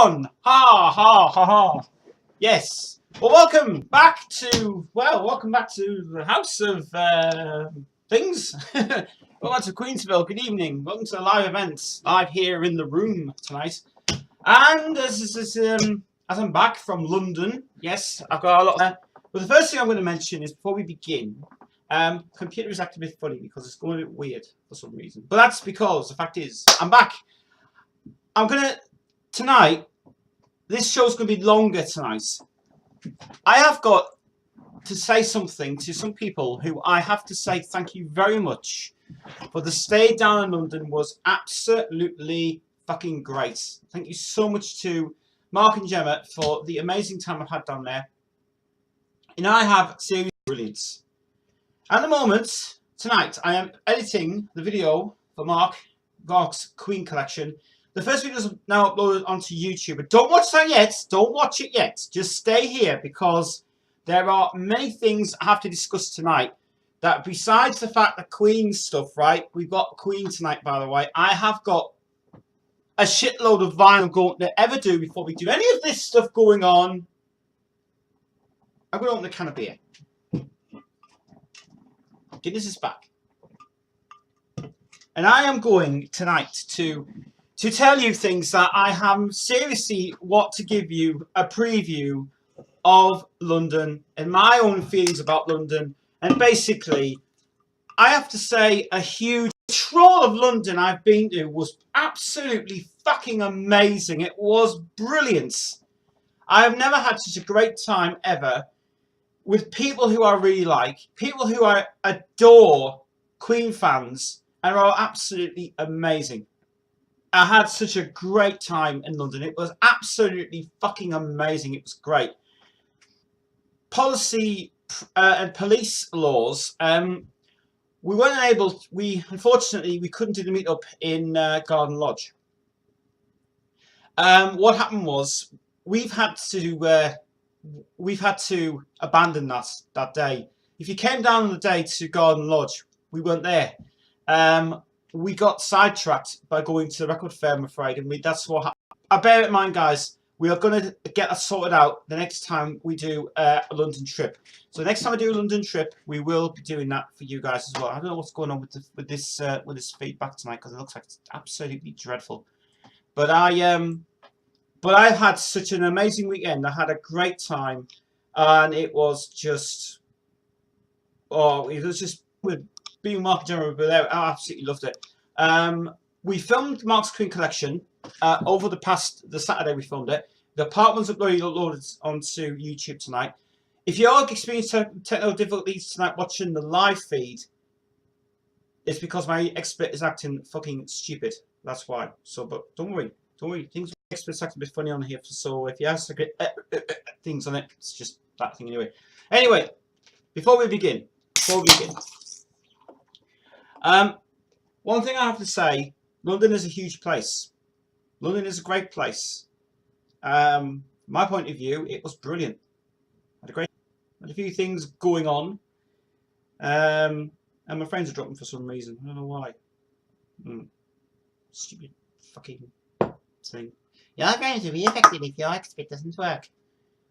on! Ha ha ha ha! Yes. Well, welcome back to the house of things. Welcome to Queensville. Good evening. Welcome to the live events, live here in the room tonight. And as I'm back from London, yes, I've got a lot. But the first thing I'm going to mention is before we begin, computer is acting a bit funny because it's going a bit weird for some reason. But that's because the fact is, I'm back. Tonight, this show's going to be longer tonight. I have got to say something to some people who I have to say thank you very much for the stay down in London was absolutely fucking great. Thank you so much to Mark and Gemma for the amazing time I've had down there. And I have serious brilliance. At the moment, tonight, I am editing the video for Mark's Queen collection. The first video is now uploaded onto YouTube. But don't watch that yet. Don't watch it yet. Just stay here because there are many things I have to discuss tonight. That besides the fact that Queen stuff, right? We've got Queen tonight, by the way. I have got a shitload of vinyl going to ever do before we do any of this stuff going on. I'm going to open a can of beer. Guinness is back. And I am going tonight to tell you things that I have seriously want to give you a preview of London and my own feelings about London. And basically, I have to say a huge troll of London I've been to was absolutely fucking amazing. It was brilliant. I have never had such a great time ever with people who I really like, people who I adore, Queen fans, and are absolutely amazing. I had such a great time in London. It was absolutely fucking amazing. It was great. Policy and police laws. We weren't able. Unfortunately we couldn't do the meetup in Garden Lodge. What happened was we've had to abandon that day. If you came down on the day to Garden Lodge, we weren't there. We got sidetracked by going to the record fair, I'm afraid, and that's what happened. I bear it in mind, guys. We are going to get that sorted out the next time we do a London trip. So the next time I do a London trip, we will be doing that for you guys as well. I don't know what's going on with this feedback tonight because it looks like it's absolutely dreadful. But I've had such an amazing weekend. I had a great time, and it was just with being Mark and Gemma over there. I absolutely loved it. We filmed Mark's Queen collection over the Saturday we filmed it. The part one's uploaded onto YouTube tonight. If you're experiencing technical difficulties tonight watching the live feed, it's because my expert is acting fucking stupid. That's why. So, but don't worry. Things experts act a bit funny on here. So if you have to get things on it, it's just that thing anyway. Anyway, before we begin. One thing I have to say, London is a huge place. London is a great place. My point of view, it was brilliant. Had a few things going on. And my friends are dropping for some reason. I don't know why. Stupid fucking thing. You're going to be affected if your expert doesn't work.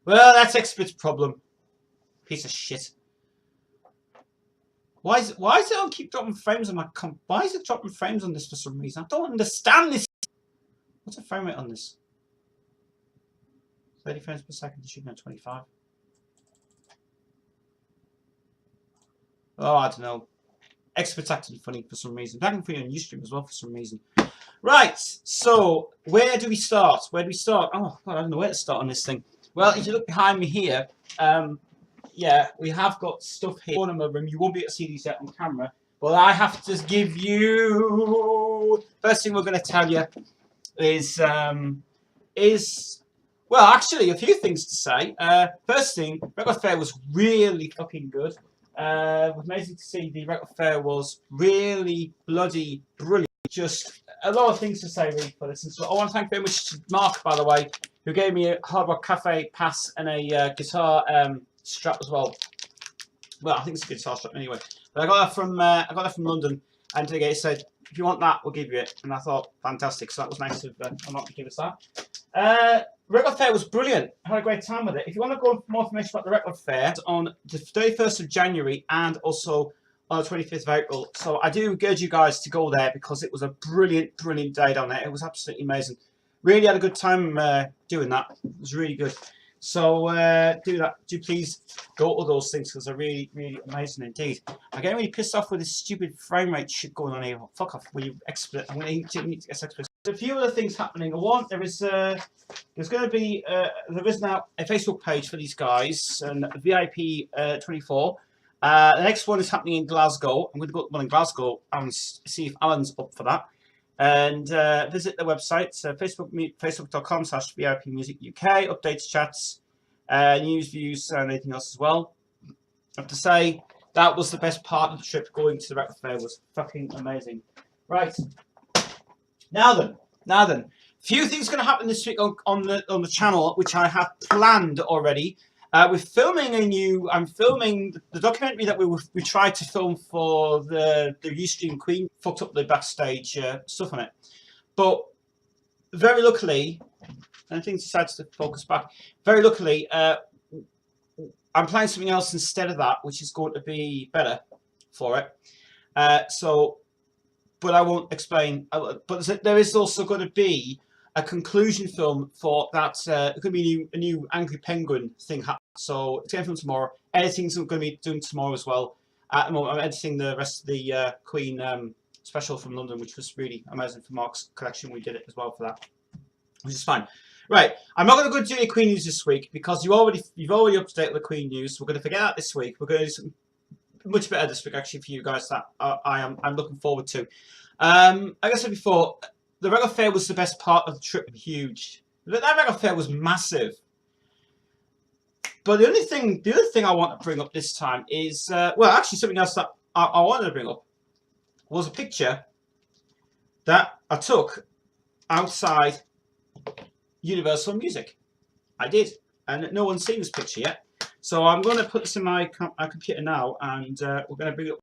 Well, that's expert's problem. Piece of shit. Why is it on keep dropping frames on my why is it dropping frames on this for some reason? I don't understand this. What's the frame rate on this? 30 frames per second, shooting at 25. Oh, I don't know. Expert's acting funny for some reason. Acting funny on Ustream as well for some reason. Right, so where do we start? Oh, God, I don't know where to start on this thing. Well, if you look behind me here, yeah, we have got stuff here in my room. You won't be able to see these yet on camera, but I have to give you. First thing we're going to tell you is well, actually, a few things to say. First thing, record fair was really fucking good. It was amazing to see. The record fair was really bloody brilliant. Just a lot of things to say really for this. And so I want to thank very much to Mark, by the way, who gave me a Hard Rock Cafe pass and a guitar strap as well. Well, I think it's a guitar strap anyway. But I got that from London, and he said, "If you want that, we'll give you it." And I thought, fantastic. So that was nice of Mark to give us that. Record fair was brilliant. I had a great time with it. If you want to go for more information about the record fair, it's on the 31st of January and also on the 25th of April. So I do encourage you guys to go there because it was a brilliant, brilliant day down there. It was absolutely amazing. Really had a good time doing that. It was really good. So do that. Do please go to those things because they're really, really amazing indeed. I'm getting really pissed off with this stupid frame rate shit going on here. Fuck off. Will you explicit? I'm going to need to get explicit. A few other things happening. One, there's going to be there is now a Facebook page for these guys and VIP 24. The next one is happening in Glasgow. I'm going to go to one in Glasgow and see if Alan's up for that. And visit the website, facebook.com/VIP Music UK, updates, chats, news, views, and anything else as well. I have to say, that was the best part of the trip. Going to the record fair was fucking amazing. Right. Now then, few things going to happen this week on the channel, which I have planned already. We're filming I'm filming the documentary that we tried to film for the Ustream Queen. Fucked up the backstage stuff on it, but very luckily, and things decided to focus back. Very luckily, I'm planning something else instead of that, which is going to be better for it. But I won't explain. But there is also going to be a conclusion film for that. It could be a new Angry Penguin thing happening. So it's going to film tomorrow. Editing's going to be doing tomorrow as well. At the moment, I'm editing the rest of the Queen special from London, which was really amazing for Mark's collection. We did it as well for that, which is fine. Right, I'm not going to go do any Queen news this week because you've already up to date with the Queen news. We're going to forget that this week. We're going to do something much better this week actually for you guys that I'm looking forward to. Like I said before, the record fair was the best part of the trip. Huge. That record fair was massive. But the other thing I want to bring up this time is well, actually something else that I wanted to bring up was a picture that I took outside Universal Music. I did, and no one's seen this picture yet. So I'm going to put this in my computer now, and we're going to bring it up.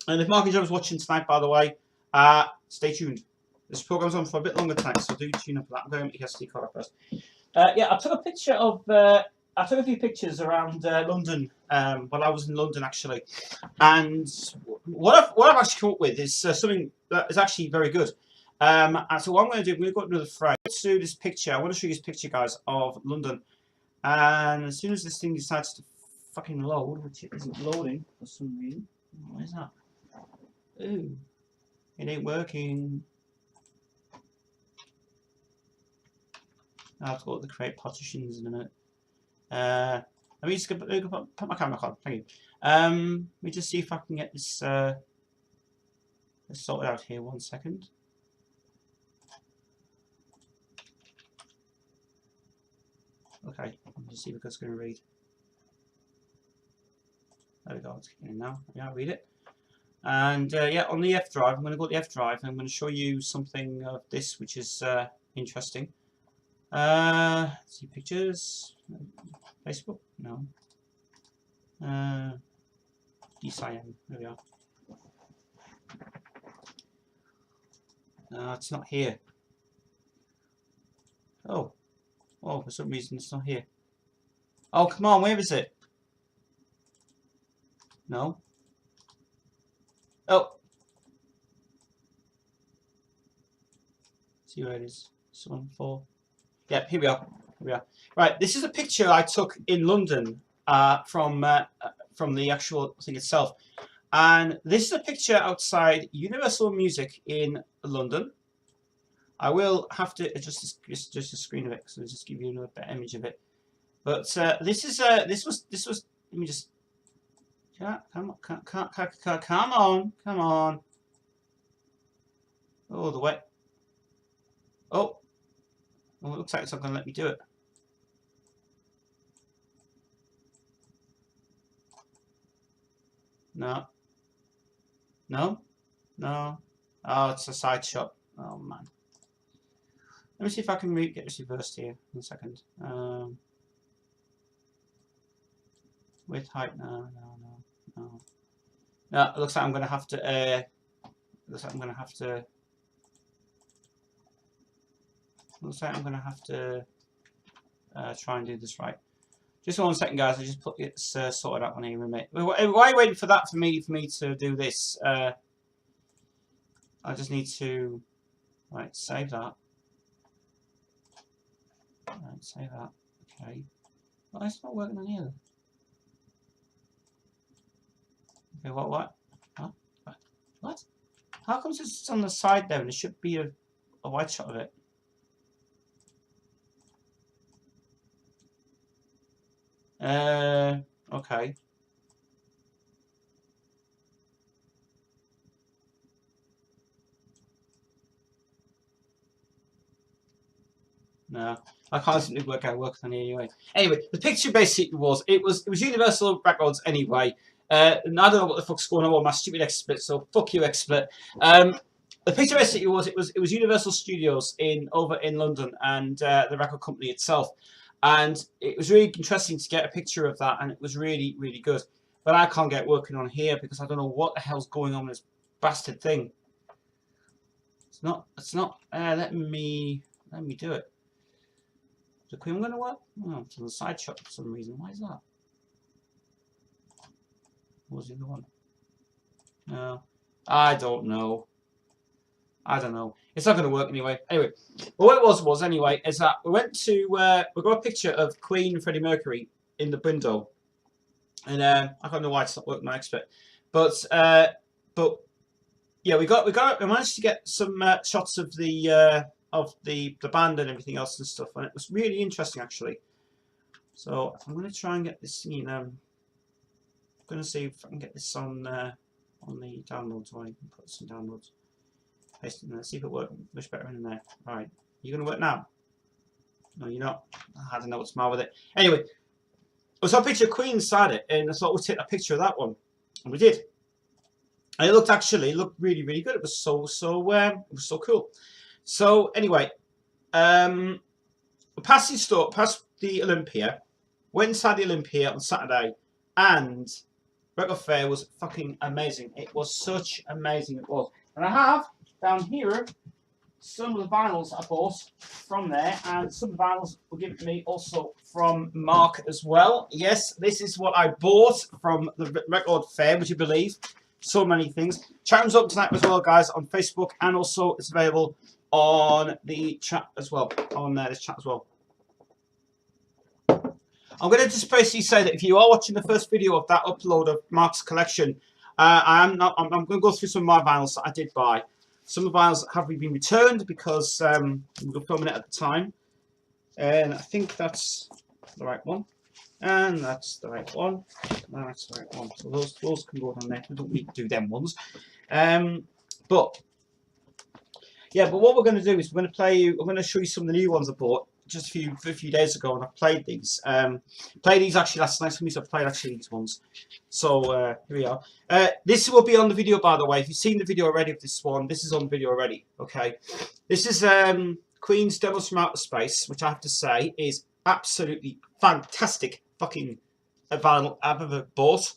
And if Mark and Joe watching tonight, by the way, stay tuned. This program's on for a bit longer tonight, so do tune up for that. I'm going to get SD card first. Yeah, I took a picture of. I took a few pictures around London while I was in London, actually. And what I've actually come up with is something that is actually very good. And so what I'm going to do, I'm going to go to another frame. Let's do this picture. I want to show you this picture, guys, of London. And as soon as this thing decides to fucking load, which it isn't loading for some reason. What is that? Ooh, it ain't working. I'll have to go to the create partitions in a minute. Let me just put my camera on. Thank you. Let me just see if I can get this sorted out here. 1 second. Okay, let me just see if it's going to read. There we go. It's kicking in now. Yeah, read it. And yeah, on the F drive, I'm going to go to the F drive and I'm going to show you something of this, which is interesting. See pictures. Facebook? No. DCIM. There we are. It's not here. Oh. Oh, for some reason it's not here. Oh, come on, where is it? No. Oh. See where it is. This one, 4. Yep, here we are. Here we are. Right, this is a picture I took in London from the actual thing itself. And this is a picture outside Universal Music in London. I will have to adjust just a screen of it, so I'll just give you another better image of it. But this was. Let me just. Come on. Oh, the way. Oh. Well, it looks like it's not going to let me do it. No. No. No. Oh, it's a side shot. Oh man. Let me see if I can get this reversed here. 1 second. Width, height. No. No, it looks like I'm going to have to. Looks like I'm going to have to. Looks like I'm going to have to try and do this right. Just 1 second, guys. I just put it sorted out on here a minute. Why are you waiting for that for me to do this? I just need to save that. Right, save that. Okay. Well, it's not working on here. Okay, what? Huh? What? How comes it's on the side there and there should be a wide shot of it? Okay. No, I can't simply work out work on it anyway. Anyway, the picture basically was it was Universal Records anyway. And I don't know what the fuck's going on with my stupid XSplit, so fuck you XSplit. The picture basically was it was Universal Studios over in London and the record company itself, and it was really interesting to get a picture of that, and it was really good. But I can't get working on here because I don't know what the hell's going on with this bastard thing. It's not. Let me do it. Is the Queen going to work? Oh, it's on the side shot for some reason. Why is that? What was the other one? No, I don't know. It's not going to work anyway. Anyway, what it was anyway is that we went to we got a picture of Queen and Freddie Mercury in the window, and I don't know why it's not working on expert, but yeah, we managed to get some shots of the band and everything else and stuff, and it was really interesting actually. So I'm going to try and get this, you know, I'm going to see if I can get this on the downloads. So I can put some downloads. Paste it in there. See if it works much better in there. Right, you going to work now? No, you're not. I don't know what's the matter with it. Anyway, I saw a picture of Queen inside it, and I thought we'd take a picture of that one, and we did. And it looked really good. It was so cool. So anyway, past the Olympia, went inside the Olympia on Saturday, and Record Fair was fucking amazing. It was such amazing. It was, and I have down here some of the vinyls I bought from there, and some of the vinyls were given to me also from Mark as well. Yes, this is what I bought from the Record Fair. Would you believe? So many things. Chat room's up tonight as well, guys, on Facebook, and also it's available on the chat as well, on this chat as well. I'm going to just basically say that if you are watching the first video of that upload of Mark's collection, I'm going to go through some of my vinyls that I did buy. Some of the vinyls have been returned because we were filming it at the time, and I think that's the right one, and that's the right one, and that's the right one. So those can go down there. We don't need to do them ones, but yeah. But what we're going to do is we're going to show you some of the new ones I bought just a few days ago, and I played these. Played these actually last night for me, so I played actually these ones. So here we are. This will be on the video, by the way. If you've seen the video already of this one, this is on video already. Okay, this is Queen's Demos from Outer Space, which I have to say is absolutely fantastic fucking vinyl I've ever bought.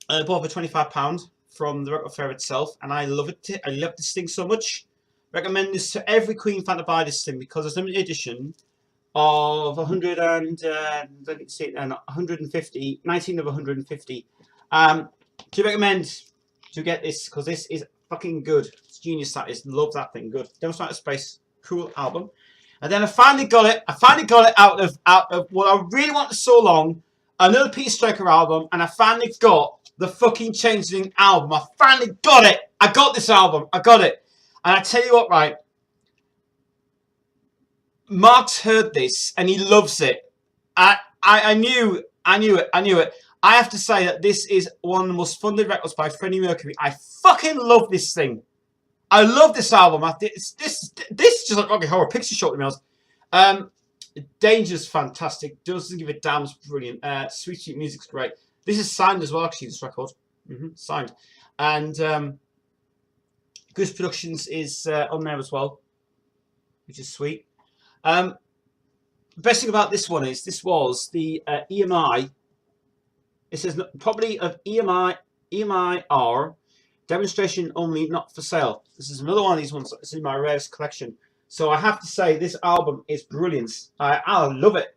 I bought for £25 from the Record Fair itself, and I love it. I love this thing so much. Recommend this to every Queen fan to buy this thing because it's a limited edition of 100 and 150, 19 of 150. Do recommend to get this because this is fucking good. It's genius. That is. Love that thing. Good. Demos from Outer Space. Cool album. And then I finally got it. Out of what I really wanted so long. Another Peter Striker album, and I finally got the fucking Changeling album. I finally got it. I got this album. I got it. And I tell you what, right? Mark's heard this and he loves it. I knew it. I have to say that this is one of the most funded records by Freddie Mercury. I fucking love this thing. I love this album. This is just like Rocky Horror Picture Show to be honest. Danger's fantastic. Doesn't give a damn. It's brilliant. Sweet music's great. This is signed as well, actually, this record. Signed. And Goose Productions is on there as well, which is sweet. The best thing about this one is this was the EMI. It says probably of EMIR demonstration only, not for sale. This is another one of these ones that's in my rarest collection. So I have to say this album is brilliant. I love it.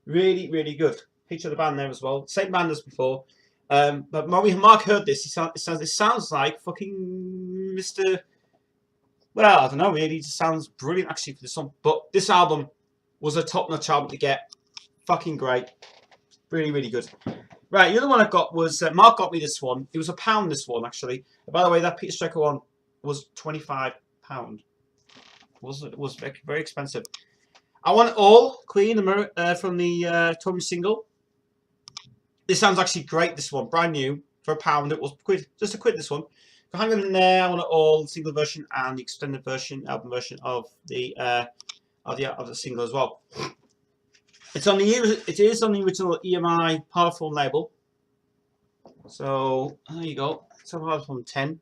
Really, really good. Picture of the band there as well. Same band as before. But when Mark heard this, it sounds like fucking Mr. Well, I don't know, really. It just sounds brilliant, actually, for this song. But this album was a top-notch album to get. Fucking great. Really, really good. Right, the other one I got was... Mark got me this one. It was £1, this one, actually. By the way, that Peter Strecker one was £25. It was very, very expensive. I Want It All, Queen, from the touring single. This sounds actually great, this one. Brand new. For £1, it was quid. Just a quid, this one. Hang on in there, I Want It All, single version and the extended version, album version of the single as well. It is on the original EMI Parlophone label. So there you go. It's on Parlophone 10,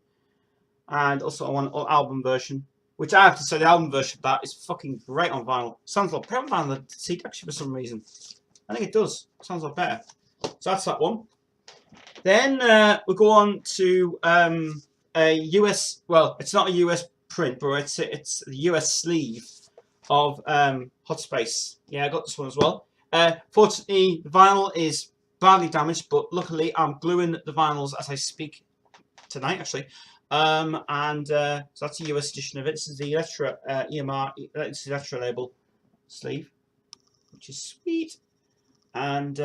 and also I Want It All album version, which I have to say the album version of that is fucking great on vinyl. Sounds a lot better on vinyl than CD actually for some reason. I think it does. It sounds a lot better. So that's that one. Then we go on to a US, well, it's not a US print, but it's the US sleeve of Hot Space. Yeah, I got this one as well. Fortunately, the vinyl is badly damaged, but luckily I'm gluing the vinyls as I speak tonight, actually. So that's a US edition of it. This is the Electra EMR, it's the Electra label sleeve, which is sweet, and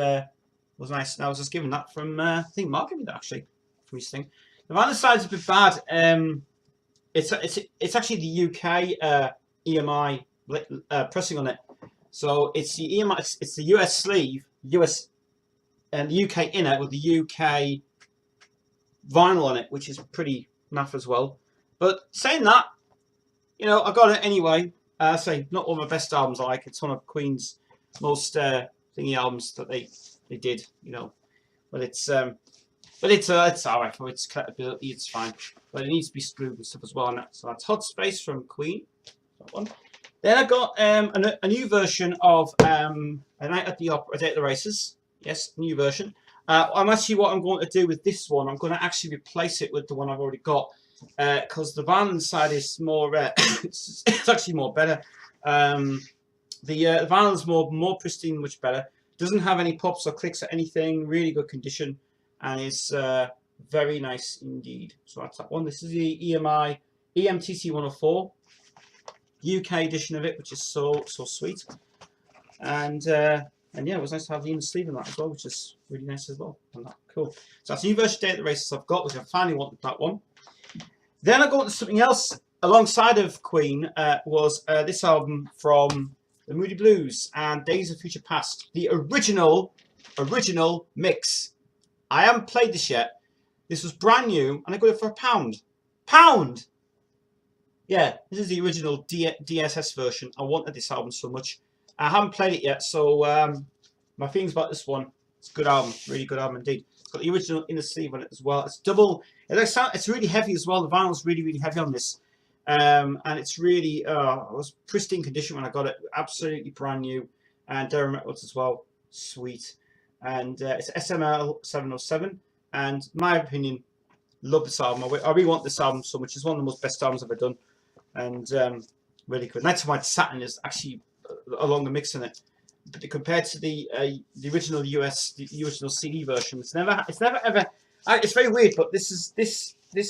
was nice. And I was just given that from I think Mark gave me that actually from his thing. The vinyl side's a bit bad. It's actually the UK EMI pressing on it. So it's the EMI. It's the US sleeve, US and the UK inner with the UK vinyl on it, which is pretty naff as well. But saying that, you know, I got it anyway. I say not all my best albums I like. It's one of Queen's most thingy albums that they did, you know. But it's alright for its collectability. It's fine, but it needs to be screwed and stuff as well. And so that's Hot Space from Queen. That one. Then I got a new version of A Night at the Opera, A Day at the Races. Yes, new version. What I'm going to do with this one, I'm going to actually replace it with the one I've already got, because the vinyl inside is more it's actually more better. The vinyl is more pristine, much better. Doesn't have any pops or clicks or anything. Really good condition, and it's very nice indeed. So that's that one. This is the EMI EMTC 104 UK edition of it, which is so sweet. And yeah, it was nice to have the inner sleeve in that as well, which is really nice as well. And that, cool. So that's a new version of Day at the Races I've got, which I finally wanted that one. Then I got something else alongside of Queen, was this album from the Moody Blues and Days of Future Past, the original mix. I haven't played this yet. This was brand new, and I got it for £1. £1! Yeah, this is the original DSS version. I wanted this album so much. I haven't played it yet, so my feelings about this one, it's a good album, really good album indeed. It's got the original inner sleeve on it as well. It's double, it's really heavy as well. The vinyl's really, really heavy on this. And it's really, it was pristine condition when I got it, absolutely brand new. And Darren Records as well, sweet. And it's SML 707. And in my opinion, love this album. I really want this album so much. It's one of the most best albums I've ever done. And really good. Night of White Satin is actually a longer mix in it, but compared to the original the original CD version, it's never ever. It's very weird, but this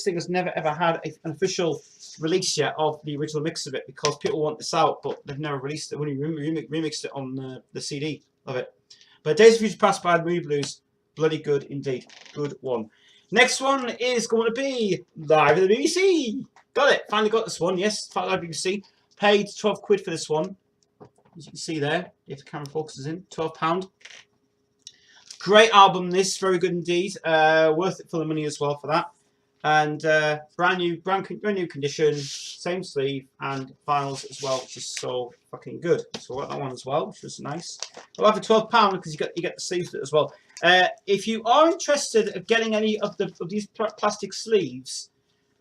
thing has never ever had an official release yet of the original mix of it, because people want this out, but they've never released it. When you remixed it on the CD of it. But Days of Future Past by the Moody Blues, bloody good indeed, good one. Next one is going to be Live at the BBC. Got it, finally got this one. Yes, Live at the BBC. Paid 12 quid for this one. As you can see there, if the camera focuses in, £12. Great album, this, very good indeed. Worth it for the money as well for that. And brand new condition, same sleeve, and vinyls as well, which is so fucking good. So I got that one as well, which was nice. I'll have a £12 because you get the sleeves with it as well. If you are interested in getting any of these plastic sleeves,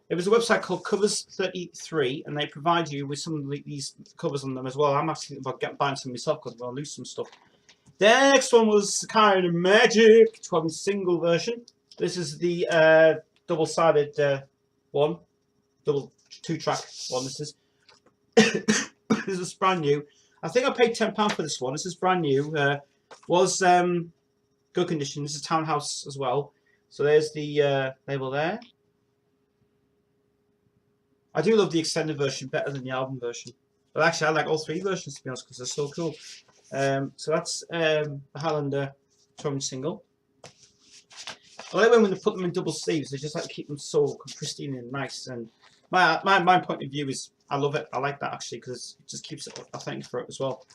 there was a website called Covers 33, and they provide you with some of these covers on them as well. I'm actually thinking about buying some myself because I'm going to lose some stuff. The next one was kind of magic, 12 single version. This is the double-sided one, double two-track one. This is This is brand new. I think I paid £10 for this one. This is brand new. Was good condition. This is Townhouse as well. So there's the label there. I do love the extended version better than the album version. But actually, I like all three versions, to be honest, because they're so cool. So that's the Highlander touring single. I like when they put them in double sleeves. They just like to keep them so pristine and nice. And my point of view is I love it. I like that actually because it just keeps it authentic for it as well.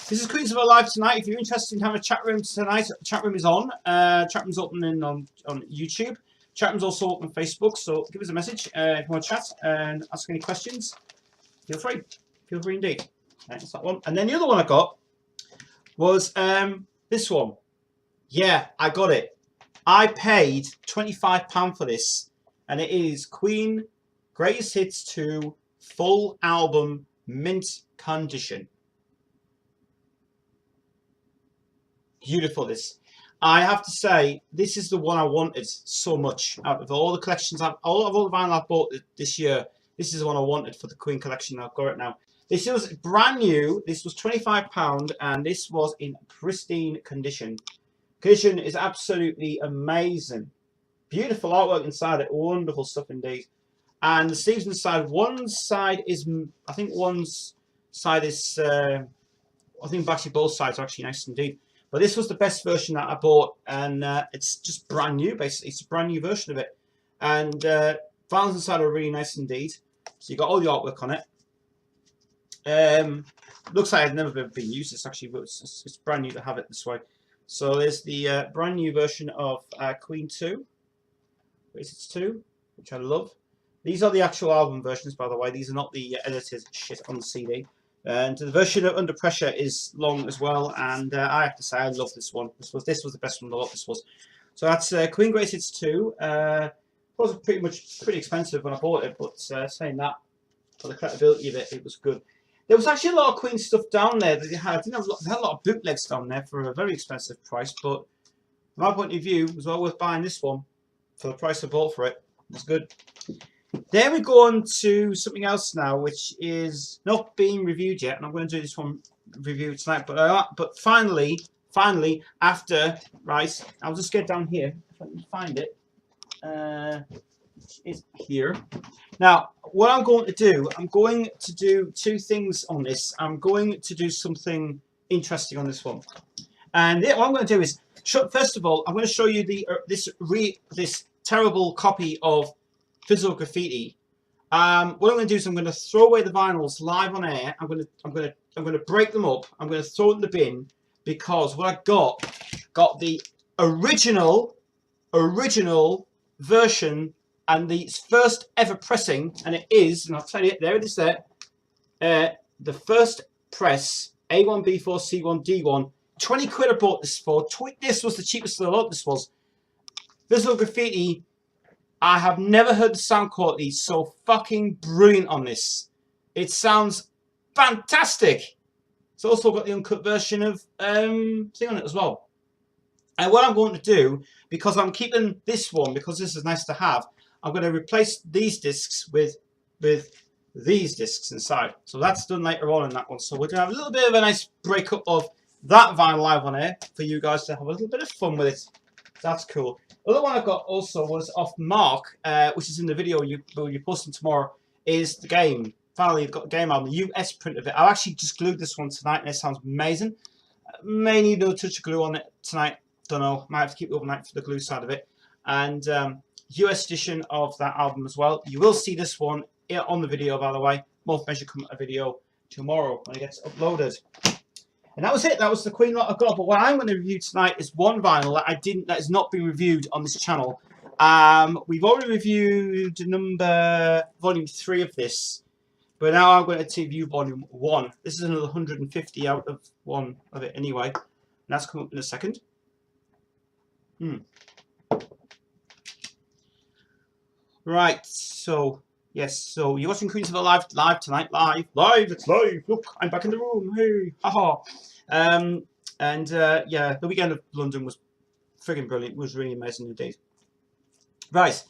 This is Queensville Live tonight. If you're interested in having a chat room tonight, the chat room is on. Chat room's opening on YouTube. Chat room's also open on Facebook. So give us a message if you want to chat and ask any questions. Feel free. Feel free indeed. That's that one. And then the other one I got was this one. Yeah, I got it. I paid £25 for this, and it is Queen Greatest Hits 2 full album mint condition. Beautiful this. I have to say, this is the one I wanted so much. Out of all the collections, all the vinyl I've bought this year, this is the one I wanted for the Queen collection. I've got it now. This was brand new. This was £25, and this was in pristine condition. Condition is absolutely amazing. Beautiful artwork inside it. Wonderful stuff indeed. And the sleeves inside. One side is, I think one's side is, I think actually both sides are actually nice indeed. But this was the best version that I bought, and it's just brand new basically. It's a brand new version of it. And vinyls inside are really nice indeed. So you got all the artwork on it. Looks like it's never been used. It's actually, it's brand new to have it this way. So there's the brand new version of Queen 2, Greatest 2, which I love. These are the actual album versions, by the way. These are not the edited shit on the CD. And the version of Under Pressure is long as well, and I have to say I love this one. This was the best one of the lot. This was. So that's Queen Greatest 2. It was pretty expensive when I bought it, but saying that, for the collectability of it, it was good. There was actually a lot of Queen stuff down there that they had. They had a lot of bootlegs down there for a very expensive price, but from my point of view, it was well worth buying this one for the price I bought for it. It was good. Then we go on to something else now, which is not being reviewed yet, and I'm going to do this one review tonight. But finally, after, right, I'll just get down here if I can find it. It's here. Now, what I'm going to do, I'm going to do two things on this. I'm going to do something interesting on this one, and what I'm going to do is, first of all, I'm going to show you the this terrible copy of Physical Graffiti. What I'm going to do is I'm going to throw away the vinyls live on air. I'm going to break them up. I'm going to throw it in the bin because what I got the original version. And the first ever pressing, and it is, and I'll tell you, there it is there, the first press, A1B4C1D1, 20 quid I bought this for. This was the cheapest of the lot, this was. Physical Graffiti, I have never heard the sound quality so fucking brilliant on this. It sounds fantastic. It's also got the uncut version of thing on it as well. And what I'm going to do, because I'm keeping this one, because this is nice to have, I'm going to replace these discs with these discs inside. So that's done later on in that one. So we're going to have a little bit of a nice breakup of that vinyl live on air for you guys to have a little bit of fun with it. That's cool. The other one I got also was off Mark, which is in the video you're posting tomorrow, is the game. Finally, you've got the game album, the US print of it. I actually just glued this one tonight, and it sounds amazing. May need a touch of glue on it tonight. Don't know. Might have to keep it overnight for the glue side of it. And US edition of that album as well. You will see this one on the video, by the way. Both measure come a video tomorrow when it gets uploaded. And that was it. That was the Queen lot I've got. But what I'm going to review tonight is one vinyl that has not been reviewed on this channel. We've already reviewed volume 3 of this, but now I'm going to review volume 1. This is another 150 out of 1 of it anyway. And that's coming up in a second. Right, so yes, so you're watching Queensville live tonight, it's live. Look, I'm back in the room. Hey, haha. Yeah, the weekend of London was friggin' brilliant. It was really amazing indeed. Right,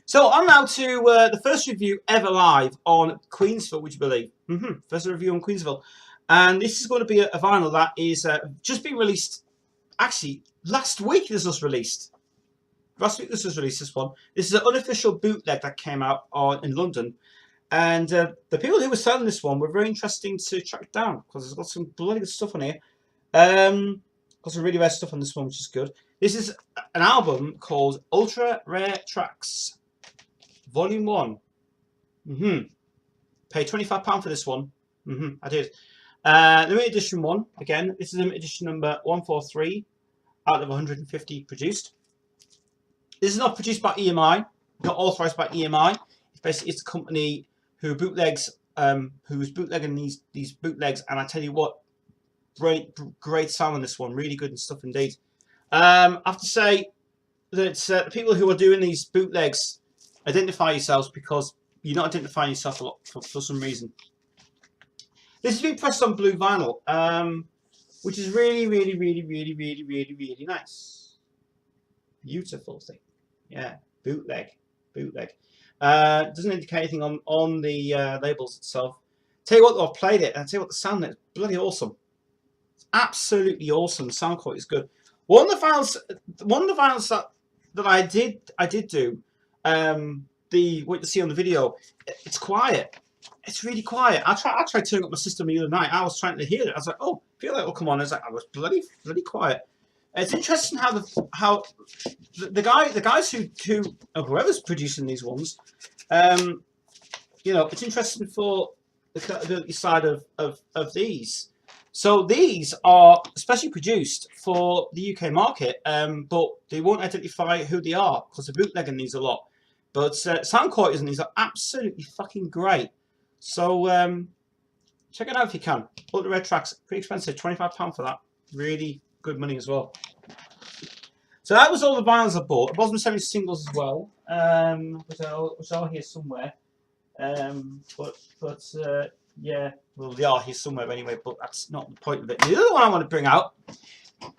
So on now to the first review ever live on Queensville, would you believe? First review on Queensville. And this is going to be a vinyl that is just being released. Actually, last week this was released. Last week this was released, this one. This is an unofficial bootleg that came out in London. And the people who were selling this one were very interesting to track down because it's got some bloody good stuff on here. Got some really rare stuff on this one, which is good. This is an album called Ultra Rare Tracks, Volume 1. Paid £25 for this one. I did. Limited edition one. Again, this is limited edition number 143 out of 150 produced. This is not produced by EMI, not authorized by EMI. It's a company who bootlegs, who's bootlegging these bootlegs, and I tell you what, great sound on this one, really good and stuff indeed. I have to say that the people who are doing these bootlegs, identify yourselves because you're not identifying yourself a lot for some reason. This has been pressed on blue vinyl, which is really nice. Beautiful thing. Yeah, bootleg. Doesn't indicate anything on the labels itself. Tell you what, though, I've played it, and I tell you what, the sound is bloody awesome. It's absolutely awesome. The sound quality is good. One of the vinyls that I did do, what you see on the video, it's quiet. It's really quiet. I tried turning up my system the other night. I was trying to hear it. I was like, oh, I feel like it'll come on. I was bloody quiet. It's interesting how the guys who whoever's producing these ones, you know, it's interesting for the ability side of these. So these are especially produced for the UK market, but they won't identify who they are because they're bootlegging these a lot. But sound qualities on these are absolutely fucking great. So check it out if you can. Ultra Rare Tracks, pretty expensive, £25 for that. Really good money as well. So that was all the vinyls I bought. I bought some 70 singles as well, which are here somewhere. Yeah, well, they are here somewhere anyway, but that's not the point of it. The other one I want to bring out,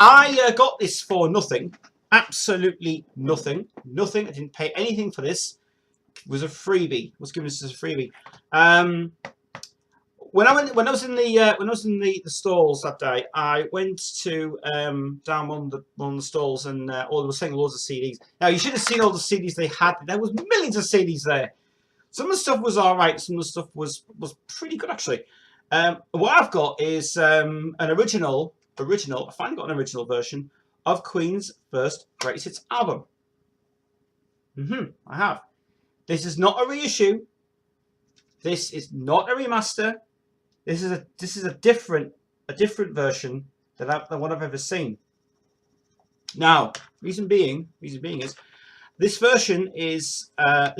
I got this for nothing. Absolutely nothing. Nothing. I didn't pay anything for this. It was a freebie. I was given this as a freebie. When I was in the stalls that day, I went to down one of the stalls, and they were selling loads of CDs. Now you should have seen all the CDs they had. There was millions of CDs there. Some of the stuff was all right. Some of the stuff was pretty good actually. What I've got is an original. I finally got an original version of Queen's first greatest hits album. I have. This is not a reissue. This is not a remaster. This is a different version than what I've ever seen. Now, reason being is this version is a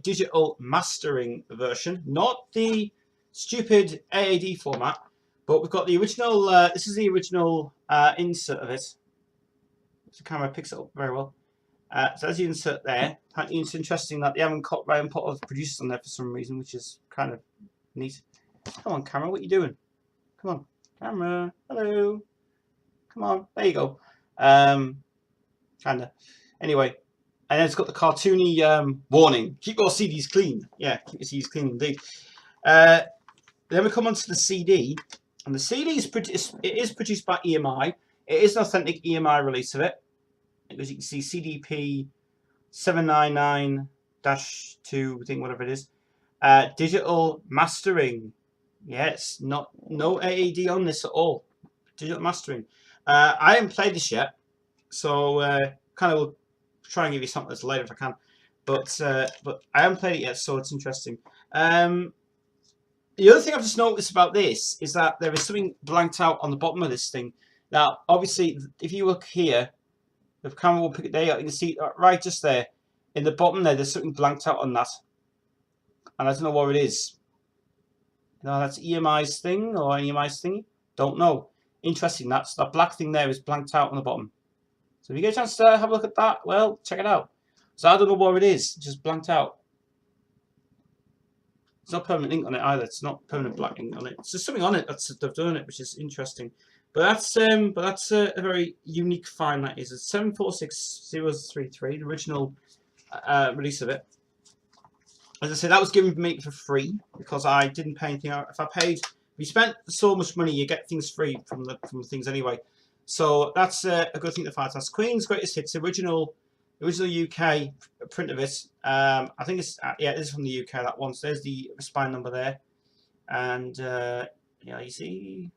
digital mastering version, not the stupid AAD format, but we've got the original. This is the original insert of it. The camera picks it up very well. So as you insert there, it's interesting that they haven't put other producers on there for some reason, which is kind of neat. Come on, camera, what are you doing? Come on, camera, hello. Come on, there you go. Kinda. Anyway, and then it's got the cartoony warning: keep your CDs clean. Yeah, keep your CDs clean indeed. Then we come onto the CD, and the CD is produced by EMI. It is an authentic EMI release of it. As you can see, CDP 799-2, I think, whatever it is. Digital mastering. Yes, no AAD on this at all. Digital mastering. I haven't played this yet, so kind of will try and give you something that's later if I can. But I haven't played it yet, so it's interesting. The other thing I've just noticed about this is that there is something blanked out on the bottom of this thing. Now, obviously, if you look here, the camera will pick it there. You can see right just there in the bottom there. There's something blanked out on that, and I don't know what it is. No, that's EMI's thing or EMI's thingy. Don't know. Interesting. That black thing there is blanked out on the bottom. So if you get a chance to have a look at that, well, check it out. So I don't know what it is. It's just blanked out. It's not permanent ink on it either. It's not permanent black ink on it. It's just something on it that's they've done it, which is interesting. But that's a very unique find. That is a 746033, the original release of it. As I said, that was given me for free because I didn't pay anything out. If I paid, if you spent so much money, you get things free from the things anyway. So that's a good thing to find. That's Queen's Greatest Hits, original UK print of it. I think it's yeah, it is from the UK, that one. So there's the spine number there, and yeah, you see,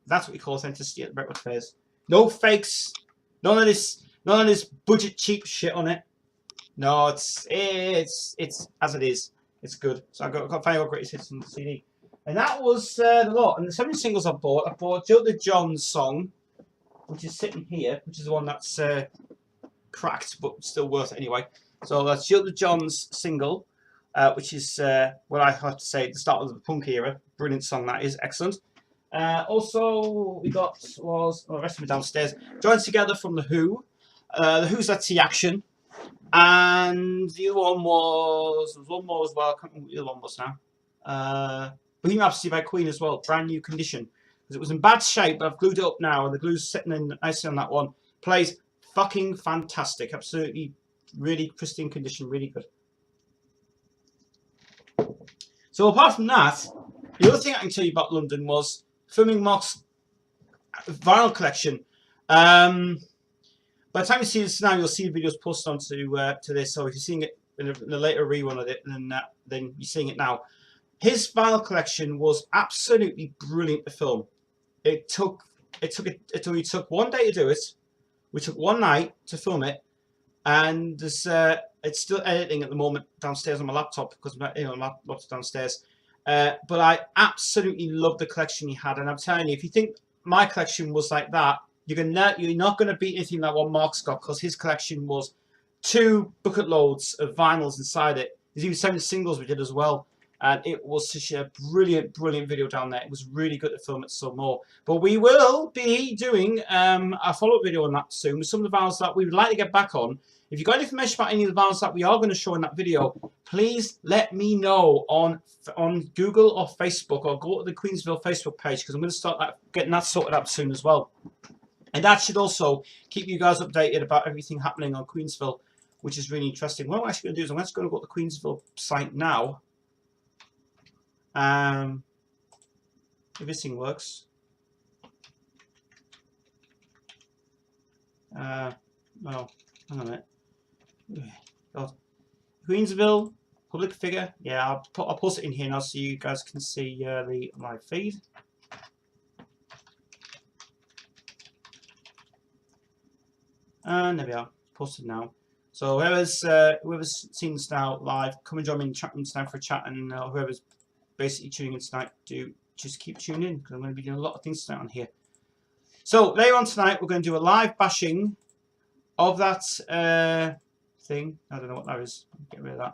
that's what we call authenticity at the record fairs. No fakes, none of this budget cheap shit on it. No, it's as it is. It's good. So I got Final Greatest Hits on the CD, and that was the lot. And the 7 singles I bought Jill the John's song, which is sitting here, which is the one that's cracked but still worth it anyway. So that's Jill the John's single, which is what I have to say at the start of the punk era. Brilliant song, that is excellent. Also, we got was the rest of it downstairs. Joined Together from the Who. The Who's Let's See Action. And the other one was, there was one more as well, I can't remember what the other one was now. Bohemian Rhapsody by Queen as well, brand new condition. Because it was in bad shape, but I've glued it up now, and the glue's sitting in nicely on that one. Plays fucking fantastic, absolutely, really pristine condition, really good. So apart from that, the other thing I can tell you about London was filming Mark's vinyl collection. By the time you see this now, you'll see the videos posted onto to this. So if you're seeing it in a later rerun of it, then you're seeing it now. His vinyl collection was absolutely brilliant to film. It took 1 day to do it. We took 1 night to film it, and there's it's still editing at the moment downstairs on my laptop because my laptop's downstairs. But I absolutely love the collection he had, and I'm telling you, if you think my collection was like that, you're not going to beat anything like what Mark's got, because his collection was 2 bucket loads of vinyls inside it. There's even 7 singles we did as well, and it was such a brilliant video down there. It was really good to film it some more. But we will be doing a follow-up video on that soon with some of the vinyls that we would like to get back on. If you've got any information about any of the vinyls that we are going to show in that video, please let me know on Google or Facebook, or go to the Queensville Facebook page, because I'm going to start getting that sorted out soon as well. And that should also keep you guys updated about everything happening on Queensville, which is really interesting. What I'm actually going to do is I'm just going to go to the Queensville site now. If this thing works. Well, hang on a minute. God. Queensville, public figure. Yeah, I'll post it in here now so you guys can see the live feed. And there we are, posted now. So whoever's seen this now live, come and join me in the chat room tonight for a chat, and whoever's basically tuning in tonight, do just keep tuning in, because I'm going to be doing a lot of things tonight on here. So later on tonight, we're going to do a live bashing of that thing. I don't know what that is. Get rid of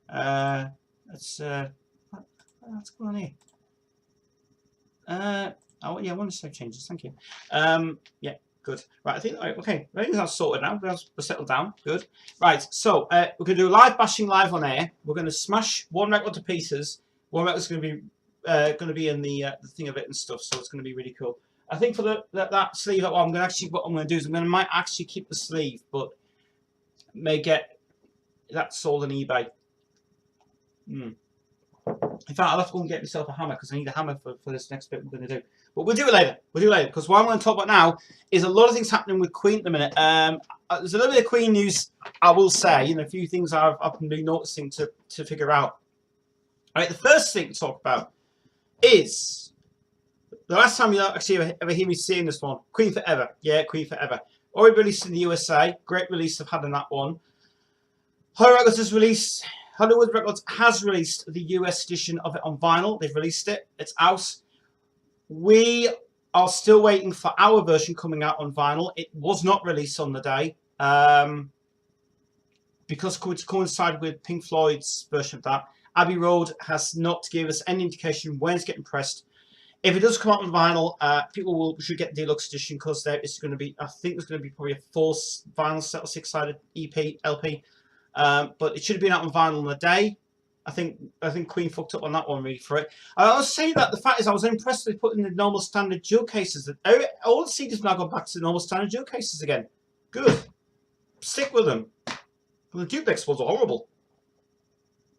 that. What's going on here? Oh yeah, I want to save changes. Thank you. Yeah. Good. Right, I think, okay, I think that's sorted now. We're settled down. Good. Right, so we're going to do live bashing live on air. We're going to smash one record to pieces. One record's going to be in the thing of it and stuff, so it's going to be really cool. I think for that sleeve, what I'm going to do is might actually keep the sleeve, but may get that sold on eBay. In fact, I'll have to go and get myself a hammer, because I need a hammer for this next bit we're going to do. But we'll do it later. We'll do it later, because what I'm going to talk about now is a lot of things happening with Queen at the minute. There's a little bit of Queen news, I will say, a few things I've been noticing to figure out. All right, the first thing to talk about is the last time you actually ever hear me saying this one, Queen Forever. Yeah, Queen Forever. Already released in the USA. Great release I've had on that one. Hollywood Records has released the US edition of it on vinyl. They've released it. It's out. We are still waiting for our version coming out on vinyl. It was not released on the day because it coincided with Pink Floyd's version of that. Abbey Road has not given us any indication when it's getting pressed. If it does come out on vinyl, people should get the deluxe edition, because it's going to be, I think there's going to be probably a 4 vinyl set or 6-sided EP, LP. But it should have been out on vinyl on the day. I think Queen fucked up on that one really for it. I was saying that the fact is I was impressed with putting the normal standard jewel cases. All the CDs now go back to the normal standard jewel cases again. Good. Stick with them. The duplex ones are horrible.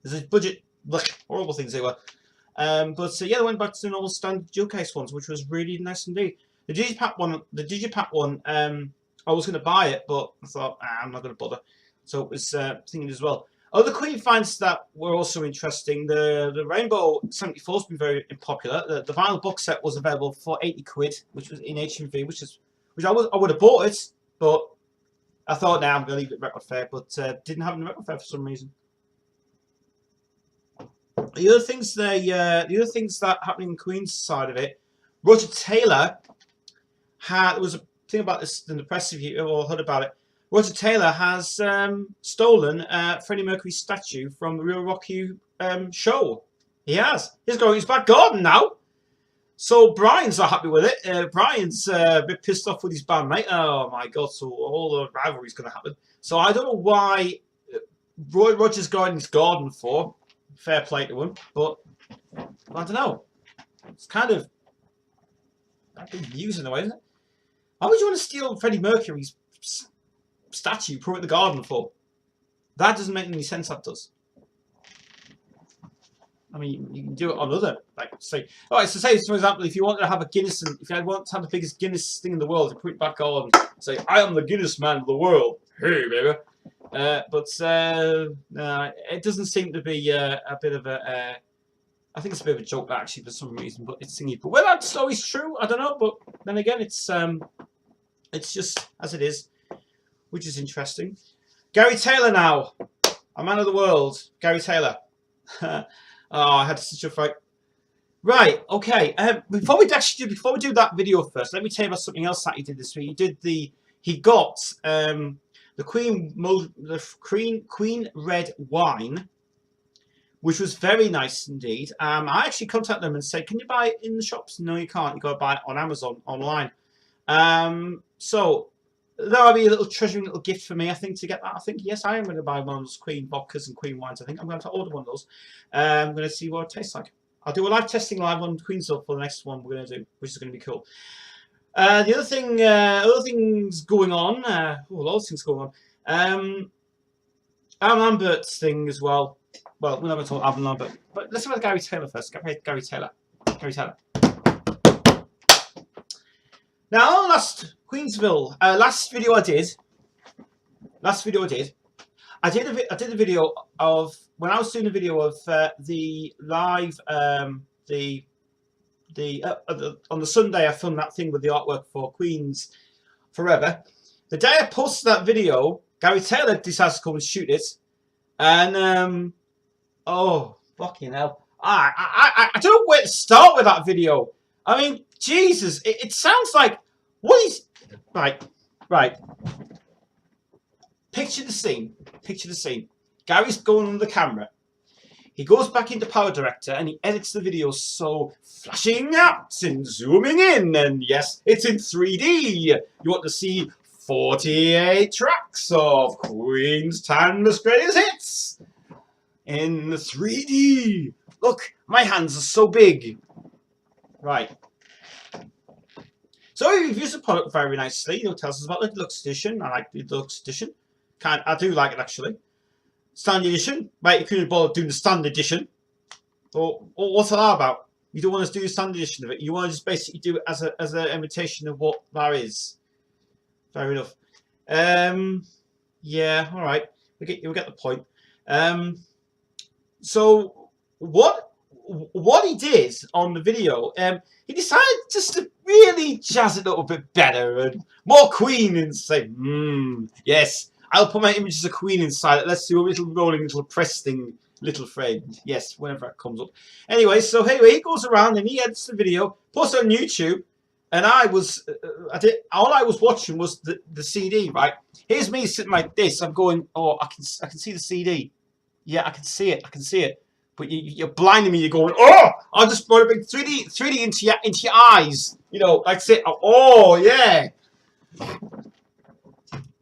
There's a budget, horrible things they were. But yeah, they went back to the normal standard dual case ones, which was really nice indeed. The Digipack one, I was going to buy it, but I thought I'm not going to bother. So it was thinking as well. Other Queen finds that were also interesting. The Rainbow 74 has been very popular. The vinyl box set was available for 80 quid, which was in HMV, which I would have bought it, but I thought, now I'm going to leave it record fair, but didn't have it in record fair for some reason. The other things that happening in Queen's side of it, Roger Taylor there was a thing about this in the press, if you all heard about it. Roger Taylor has stolen Freddie Mercury's statue from the Real Rock You show. He has. He's going in his back garden now. So Brian's not happy with it. Brian's a bit pissed off with his bandmate. Oh my God! So all the rivalry's going to happen. So I don't know why Roger's going in his garden for. Fair play to him, but I don't know. It's kind of big news in a way, isn't it? Why would you want to steal Freddie Mercury's statue, put it in the garden for? That doesn't make any sense. That does. I mean, you can do it on other, like, say, all right. So, say for example, if you want to have a Guinness, and if you want to have the biggest Guinness thing in the world, you put it back on, say, I am the Guinness man of the world. Hey, baby. But it doesn't seem to be a bit of a. I think it's a bit of a joke actually for some reason, but it's thingy. But whether that story's true, I don't know. But then again, it's just as it is, which is interesting. Gary Taylor now, a man of the world. Gary Taylor. Oh, I had such a fight. Right. Okay. Before we do that video first, let me tell you about something else that he did this week. He got the Queen red wine, which was very nice indeed. I actually contacted them and said, "Can you buy it in the shops?" No, you can't. You got to buy it on Amazon online. So that'll be a little treasuring little gift for me, I think, to get that. I think yes, I am going to buy one of those Queen vodkas and Queen wines. I think I'm going to order one of those. I'm going to see what it tastes like. I'll do a live testing live on Queensville for the next one we're going to do, which is going to be cool. The other things going on, a lot of things going on. Alan Lambert's thing as well. Well, we're not going to talk Alan Lambert, but let's talk about Gary Taylor first. Gary Taylor. Now, last Queensville, last video I did, I did a video of when I was doing a video of the live on the Sunday I filmed that thing with the artwork for Queens Forever. The day I posted that video, Gary Taylor decides to come and shoot it, and oh fucking hell, I don't know where to start with that video. I mean, Jesus, it sounds like what is right. Picture the scene. Gary's going on the camera. He goes back into Power Director and he edits the video so flashing out and zooming in, and yes, it's in 3D. You want to see 48 tracks of Queen's timeless greatest hits in 3D. Look, my hands are so big. Right. So he reviews the product very nicely. He tells us about the deluxe edition. I like the deluxe edition. I do like it actually. Standard edition. Right, you couldn't bother doing the standard edition. Or what's that about? You don't want to do the standard edition of it. You want to just basically do it as an imitation of what that is. Fair enough. Yeah, all right. We get the point. So what he did on the video, he decided just to really jazz it a little bit better and more Queen and say, yes, I'll put my images of Queen inside it. Let's do a little rolling, little press thing, little friend. Yes, whenever it comes up. Anyway, so anyway, he goes around and he edits the video, posts it on YouTube, and all I was watching was the CD, right? Here's me sitting like this. I'm going, oh, I can see the CD. Yeah, I can see it. But you're blinding me. You're going, oh! I'll just put a big 3D into your eyes. You know, like say, oh yeah.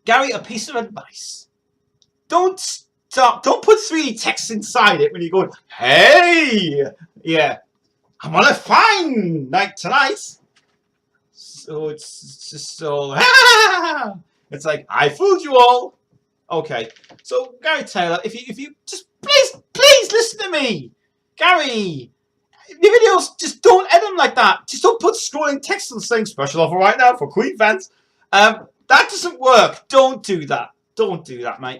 Gary, a piece of advice: don't put 3D text inside it when you're going, hey, yeah, I'm on a fine night tonight. So it's just so it's like, I fooled you all. Okay. So Gary Taylor, if you just please listen to me, Gary. Your videos, just don't edit them like that. Just don't put scrolling text and saying special offer right now for Queen fans. That doesn't work. Don't do that. Don't do that, mate.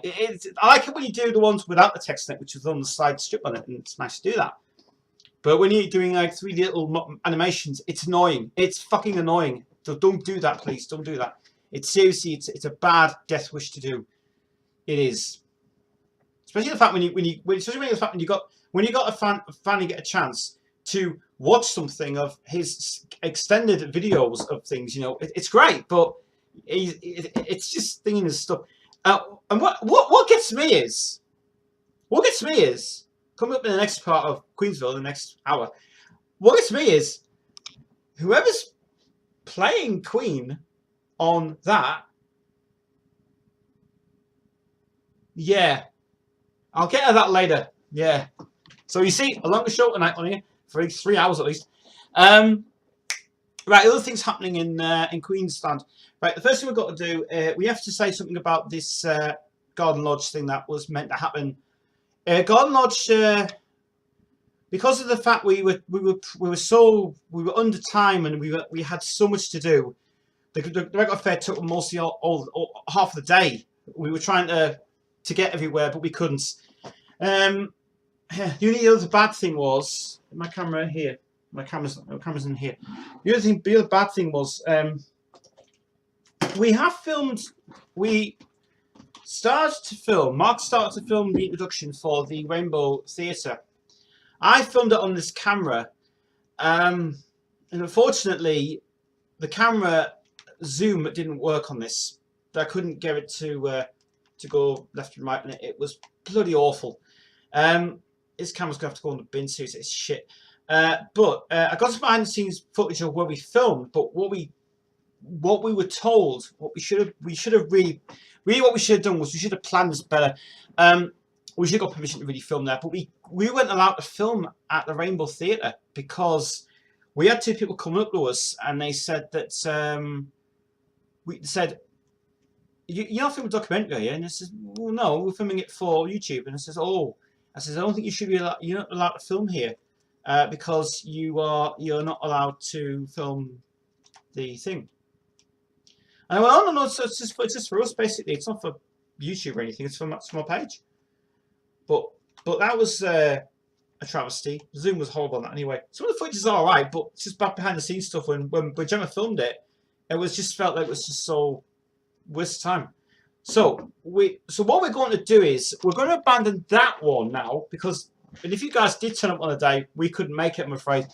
I like it when you do the ones without the text in it, which is on the side strip on it, and it's nice to do that. But when you're doing like 3D little animations, it's annoying. It's fucking annoying. So don't do that, please. Don't do that. It's seriously, it's a bad death wish to do. It is. Especially the fact when you got a fan, finally get a chance to watch something of his extended videos of things, you know, it's great, but it's just thinking of stuff. And what gets me is coming up in the next part of Queensville, the next hour. What gets me is whoever's playing Queen on that. Yeah, I'll get to that later. Yeah. So you see, a longer show tonight on here for 3 hours at least. Right, other things happening in Queensland. Right, the first thing we've got to do, we have to say something about this Garden Lodge thing that was meant to happen. Garden Lodge, because of the fact we were under time and we had so much to do. The regular fair took mostly all half of the day. We were trying to get everywhere, but we couldn't. The only other bad thing was my camera here. My camera's in here. The other bad thing was we have filmed. We started to film. Mark started to film the introduction for the Rainbow Theatre. I filmed it on this camera, and unfortunately, the camera zoom didn't work on this. I couldn't get it to go left and right, and it was bloody awful. This camera's gonna have to go on the bin soon. It's shit. But I got some behind the scenes footage of where we filmed. But what we were told, what we should have really what we should have done was we should have planned this better. We should have got permission to really film there. But we weren't allowed to film at the Rainbow Theatre because we had 2 people coming up to us and they said that we said, you're not filming a documentary, yeah? And I said, well, no, we're filming it for YouTube. And I says, oh, I don't think you should be allowed. You're not allowed to film here because you're not allowed to film the thing. And I went, oh no, it's just for us basically. It's not for YouTube or anything. It's for my page. But that was a travesty. Zoom was horrible on that anyway. Some of the footage is all right, but it's just back behind the scenes stuff. When Gemma filmed it, it was just felt like it was just so waste of time. So what we're going to do is we're going to abandon that one now because, and if you guys did turn up on a day, we couldn't make it, I'm afraid.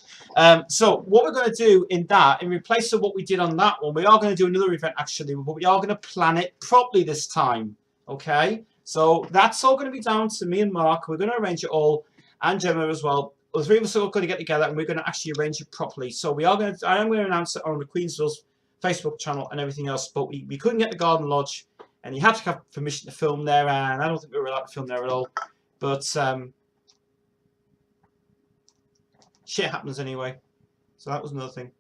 So what we're going to do in replace of what we did on that one, we are going to do another event actually, but we are going to plan it properly this time. Okay, so that's all going to be down to me and Mark. We're going to arrange it all, and Gemma as well. The 3 of us are all going to get together and we're going to actually arrange it properly. So I am going to announce it on the Queensville's Facebook channel and everything else, but we couldn't get the Garden Lodge and you had to have permission to film there, and I don't think we were allowed to film there at all, but shit happens anyway, so that was another thing.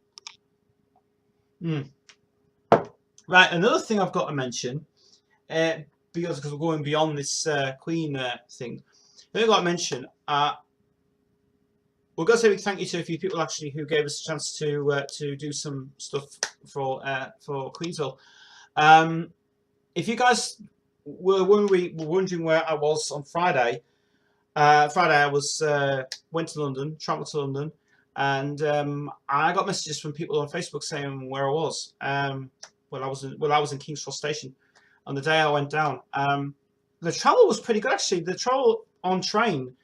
Right, another thing I've got to mention, because we're going beyond this Queen thing, I've got to mention, we're going to say a big thank you to a few people actually who gave us a chance to do some stuff for Queensville. If you guys were wondering where I was on Friday, I was went to London, travelled to London, and I got messages from people on Facebook saying where I was. Well, I was in Kingsville Station on the day I went down. The travel was pretty good actually. The travel on train.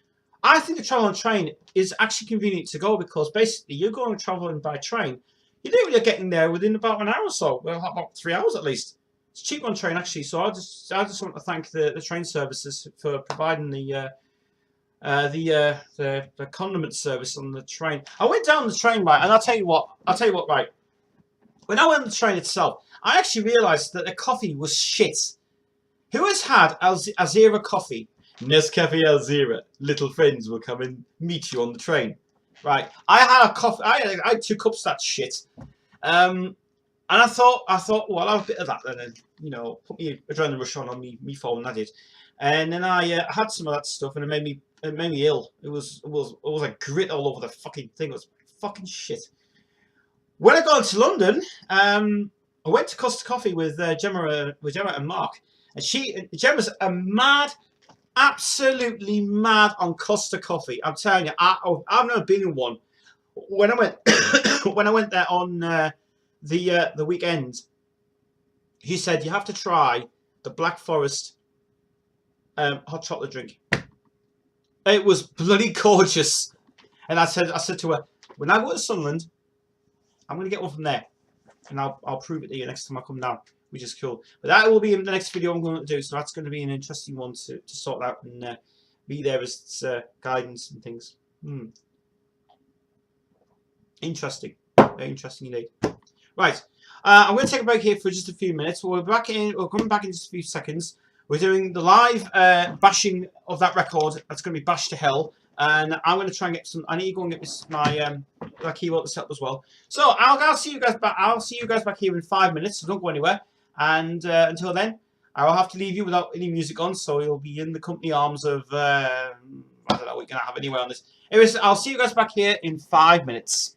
I think the travel on train is actually convenient to go because basically you're going travelling by train. You're getting there within about an hour or so. Well, about 3 hours at least. It's cheap on train actually. So I just want to thank the train services for providing the condiment service on the train. I went down the train, right, and I'll tell you what, right. When I went on the train itself, I actually realised that the coffee was shit. Who has had Alzira coffee? Nescafe Alzira. Little friends will come and meet you on the train. Right. I had a coffee. I had 2 cups of that shit. And I thought, well, I'll have a bit of that then, and you know, put me adrenaline rush on me phone, and I did. And then I had some of that stuff, and it made me ill. It was like grit all over the fucking thing. It was fucking shit. When I got to London, I went to Costa Coffee with Gemma and Mark, and Gemma's a mad, absolutely mad on Costa Coffee. I'm telling you, I've never been in one. When I went when I went there on the weekend, he said you have to try the Black Forest hot chocolate drink. It was bloody gorgeous, and I said to her, when I go to Sunderland, I'm going to get one from there, and I'll prove it to you next time I come down, which is cool. But that will be in the next video I'm going to do, so that's going to be an interesting one to sort out and be there as guidance and things. Interesting, very interesting indeed. Right, I'm going to take a break here for just a few minutes. We're coming back in just a few seconds. We're doing the live bashing of that record. That's going to be bashed to hell, and I'm going to try and get some. I need to go and get my keyboard set up as well. So I'll see you guys back. I'll see you guys back here in 5 minutes. So don't go anywhere. And until then, I will have to leave you without any music on. So you'll be in the company arms of I don't know what we're going to have anyway on this. Anyways, I'll see you guys back here in 5 minutes.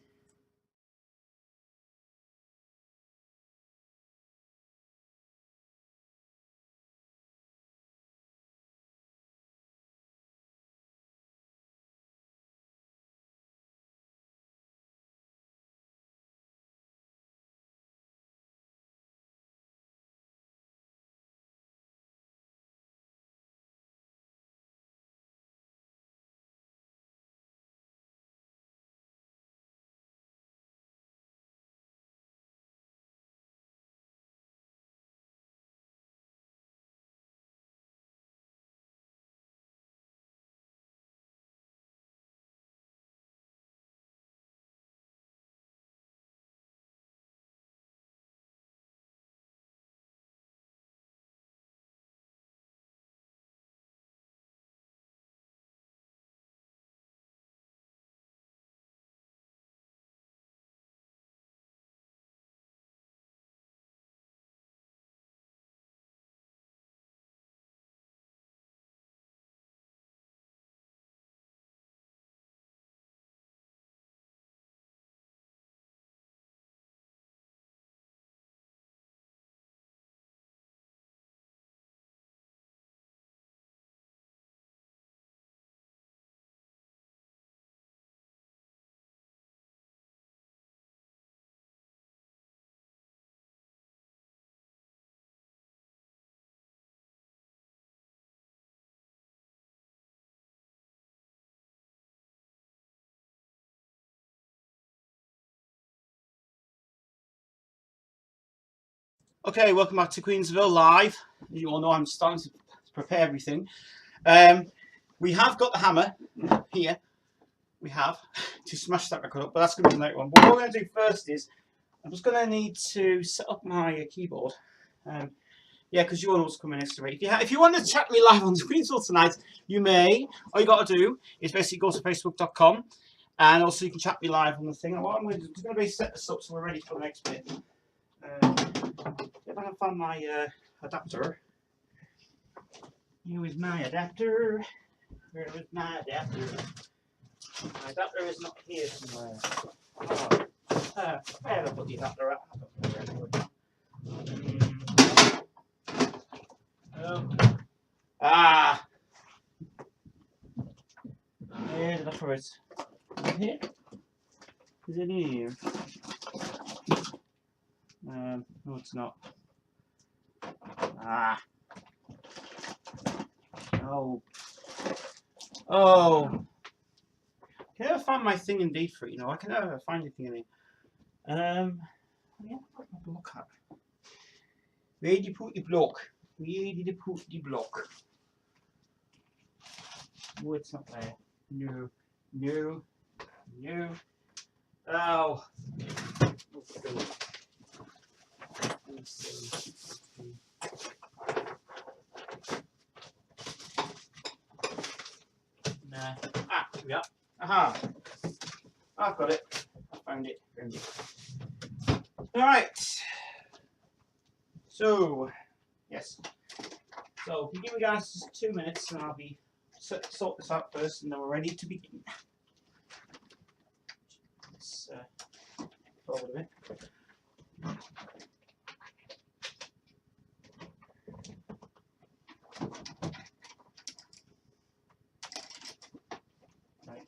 Okay, welcome back to Queensville live. You all know I'm starting to prepare everything. We have got the hammer here. We have to smash that record up, but that's going to be the next one. But what we're going to do first is I'm just going to need to set up my keyboard. Yeah, because you all know what's coming next week. If you want to chat me live on Queensville tonight, you may. All you got to do is basically go to facebook.com, and also you can chat me live on the thing. And what I'm going to do is going to be set this up so we're ready for the next bit. If I can find my adapter. Here is my adapter. Where is my adapter? My adapter is not here somewhere. Oh, where have I put the adapter at? Ah! Where the adapter is? Is it here? Is it here? No, it's not. Ah. Oh. Oh. Can I ever find my thing in D3? You know, I can never find anything in it. Where did I put my block at? Where did you put the block? Where did you put the block? Oh, it's not there. No. No. No. Oh. Okay. Nah. Ah, here we are. Aha. I've got it. I found it. Alright. So, yes. So, if you give me guys just 2 minutes and I'll be sort this out first and then we're ready to begin. Let's forward a bit. Right. Okay.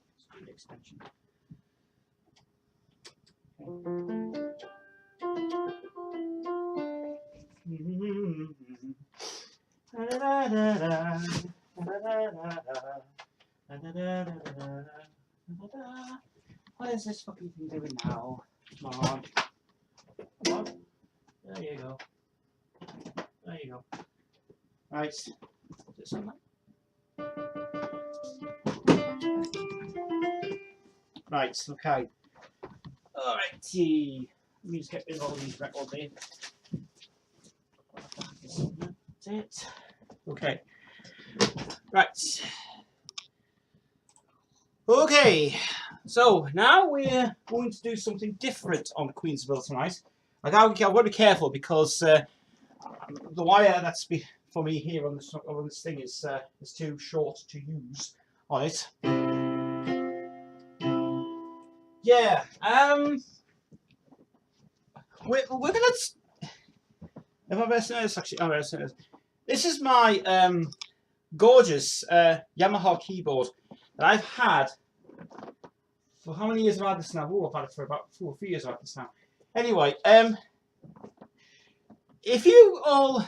Let's do the extension. What is this fucking thing doing now? Come on. Come on. There you go. There you go. Right. This on that. Right, okay. Alrighty. Let me just get rid of all these records here. That's it. Okay. Right. Okay. So now we're going to do something different on Queensville tonight. Like I've got to be careful because the wire that's for me here on this thing is too short to use on it. Yeah. We're gonna. If I better say this, actually, I'm better say this. This is my gorgeous Yamaha keyboard that I've had for how many years have I had this now? Oh, I've had it for about 4 or 3 years. I've had this now. Anyway, if you all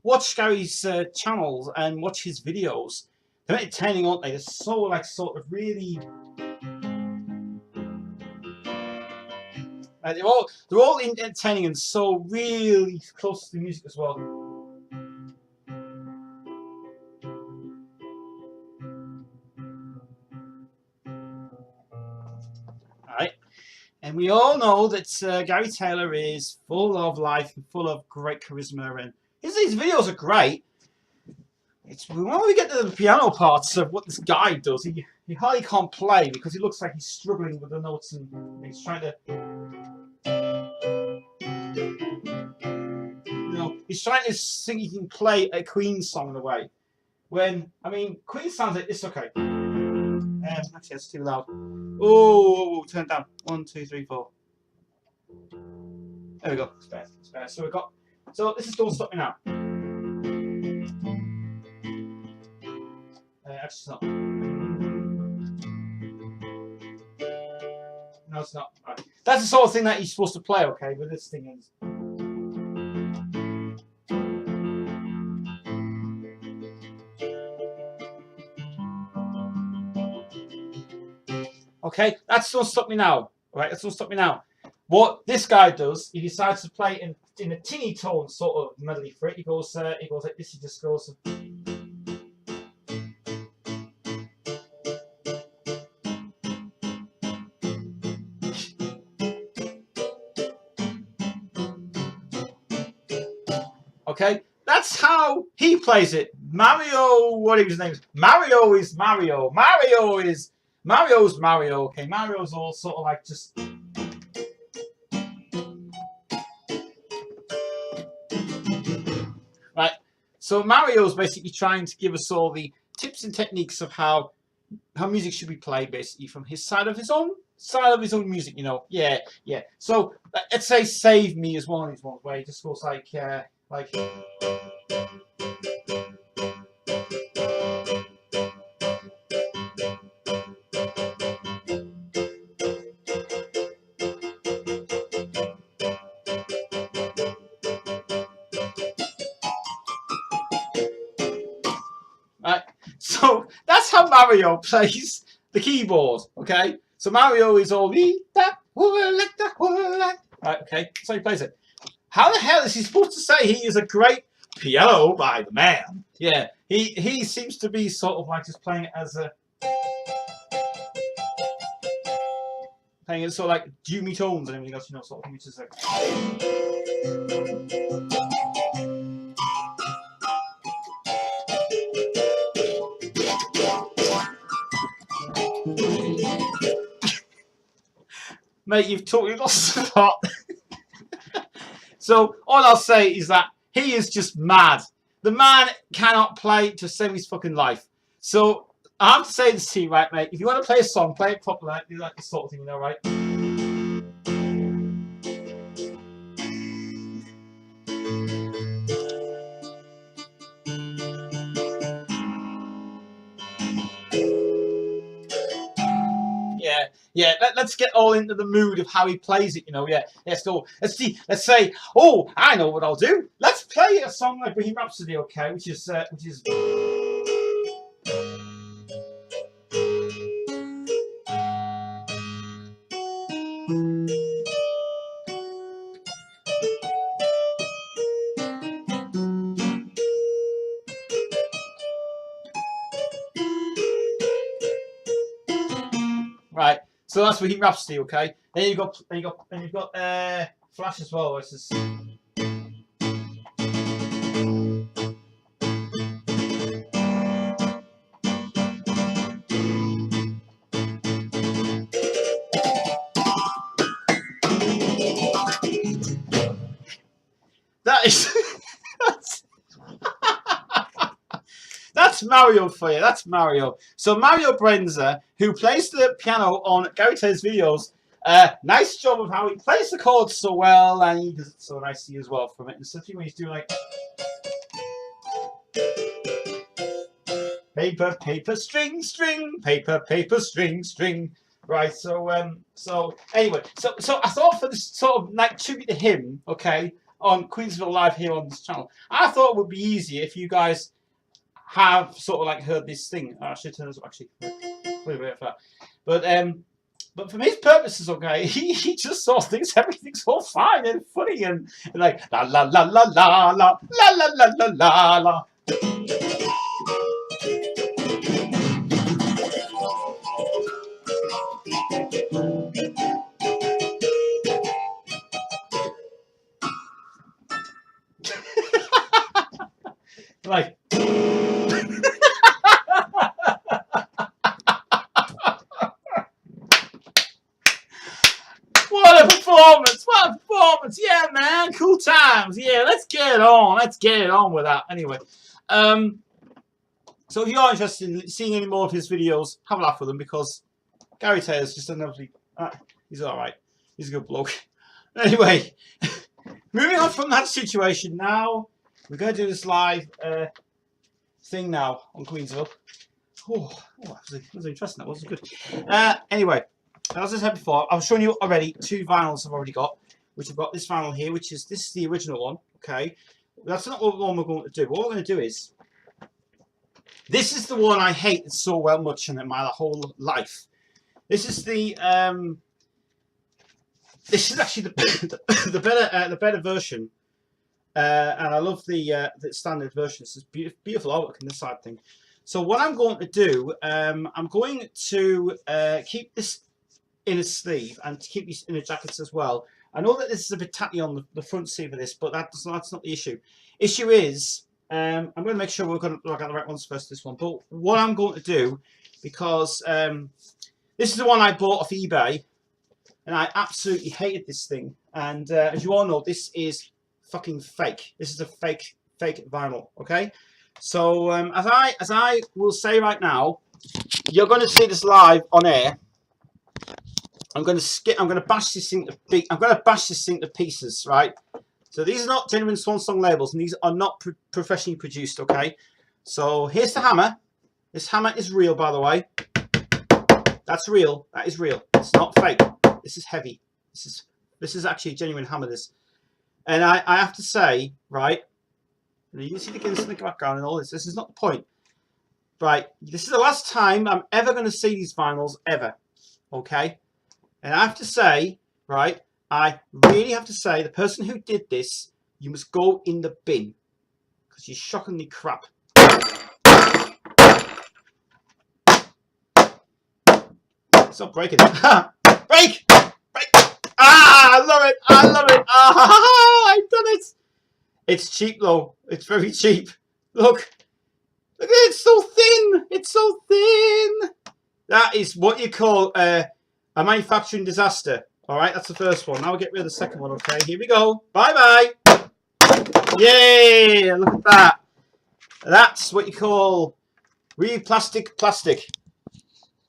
watch Gary's channels and watch his videos, they're entertaining, aren't they? They're so like sort of really. They're all entertaining and so really close to the music as well. Alright, and we all know that Gary Taylor is full of life and full of great charisma, and his videos are great. It's when we get to the piano parts of what this guy does, he hardly can't play because he looks like he's struggling with the notes and he's trying to. He's trying to sing. He can play a Queen song in a way. When I mean, Queen sounds like this. Okay. Actually, that's too loud. Oh, turn it down. 1, 2, 3, 4. There we go. It's better. It's better. So we got. So this is Don't Stop Me Now. Actually, it's not. No, it's not. Right. That's the sort of thing that you're supposed to play. Okay, but this thing is. Okay, that's Don't Stop Me Now. Right, that's Don't Stop Me Now. What this guy does, he decides to play in a tinny tone sort of melody for it. He goes like this. He just goes. Okay, that's how he plays it. Mario, what his name is? Mario is Mario. Mario's Mario. Okay, Mario's all sort of like just. Right, so Mario's basically trying to give us all the tips and techniques of how music should be played, basically from his side of his own music, you know. Yeah. So let's say "Save Me" is one of these ones where he just goes like. Right, so that's how Mario plays the keyboard. Okay, so Mario is all right. Okay, so he plays it. How the hell is he supposed to say he is a great piano by the man? Yeah, he seems to be sort of like just playing it as a playing it sort of like doomy tones and everything else, you know, sort of thing, which is like. Mate, you've totally lost the plot. So all I'll say is that he is just mad. The man cannot play to save his fucking life. So I have to say this to you, right, mate? If you want to play a song, play it properly, like this sort of thing, you know, right? Yeah. Let's get all into the mood of how he plays it, you know. Yeah, let's go. Let's see. Let's say, oh, I know what I'll do. Let's play a song like Bohemian Rhapsody, okay? Which is right. So that's Bohemian Rhapsody, okay? Then you've got Flash as well. Which is that is that's Mario for you. That's Mario. So Mario Brenza, who plays the piano on Gary Taylor's videos, nice job of how he plays the chords so well, and he does it so nicely as well from it. And especially when he's doing like paper, paper, string, string, paper, paper, string, string. Right. So anyway, so I thought for this sort of like tribute to him, okay, on Queensville Live here on this channel, I thought it would be easier if you guys have sort of like heard this thing. I should turn this actually. Wait for that. But for his purposes, okay, he just sort of thinks everything's all fine and funny and like la la la la la la la la la la la la. Like what a performance! What a performance! Yeah, man, cool times. Yeah, let's get it on. Let's get it on with that. Anyway, so if you are interested in seeing any more of his videos, have a laugh with them because Gary Taylor's just another. He's all right. He's a good bloke. Anyway, moving on from that situation now, we're going to do this live thing now on Queensville. Oh, that was interesting. That wasn't good. Anyway, as I said before, I've shown you already 2 vinyls I've already got, which I've got this vinyl here, which is this is the original one. Okay, that's not what one we're going to do. What we're going to do is this is the one I hated so well much in my whole life. This is the this is actually the better version. And I love the standard version. It's just beautiful artwork on this side thing. So what I'm going to do, I'm going to keep this in a sleeve and keep these in the jackets as well. I know that this is a bit tatty on the front sleeve of this, but that's not the issue. Issue is, I'm going to make sure we're going to look at the right ones first, this one. But what I'm going to do, because this is the one I bought off eBay, and I absolutely hated this thing. And as you all know, this is fucking fake. This is a fake vinyl. Okay, so as I will say right now, you're going to see this live on air. I'm going to bash this thing to pieces, right? So these are not genuine Swan Song labels, and these are not professionally produced. Okay, so here's the hammer. This hammer is real, by the way. That's real. That is real. It's not fake. This is heavy. This is actually a genuine hammer. This. And I have to say, right, you can see the Guinness in the background and all this. This is not the point. Right, this is the last time I'm ever going to see these vinyls, ever. Okay? And I have to say, right, I really have to say, the person who did this, you must go in the bin. Because you're shockingly crap. Stop breaking it. Break! Ah, I love it. I love it. Ah, I've done it. It's cheap though. It's very cheap. Look. Look at it. It's so thin. It's so thin. That is what you call a manufacturing disaster. Alright, that's the first one. Now we'll get rid of the second one, okay? Here we go. Bye-bye. Yay! Look at that. That's what you call plastic.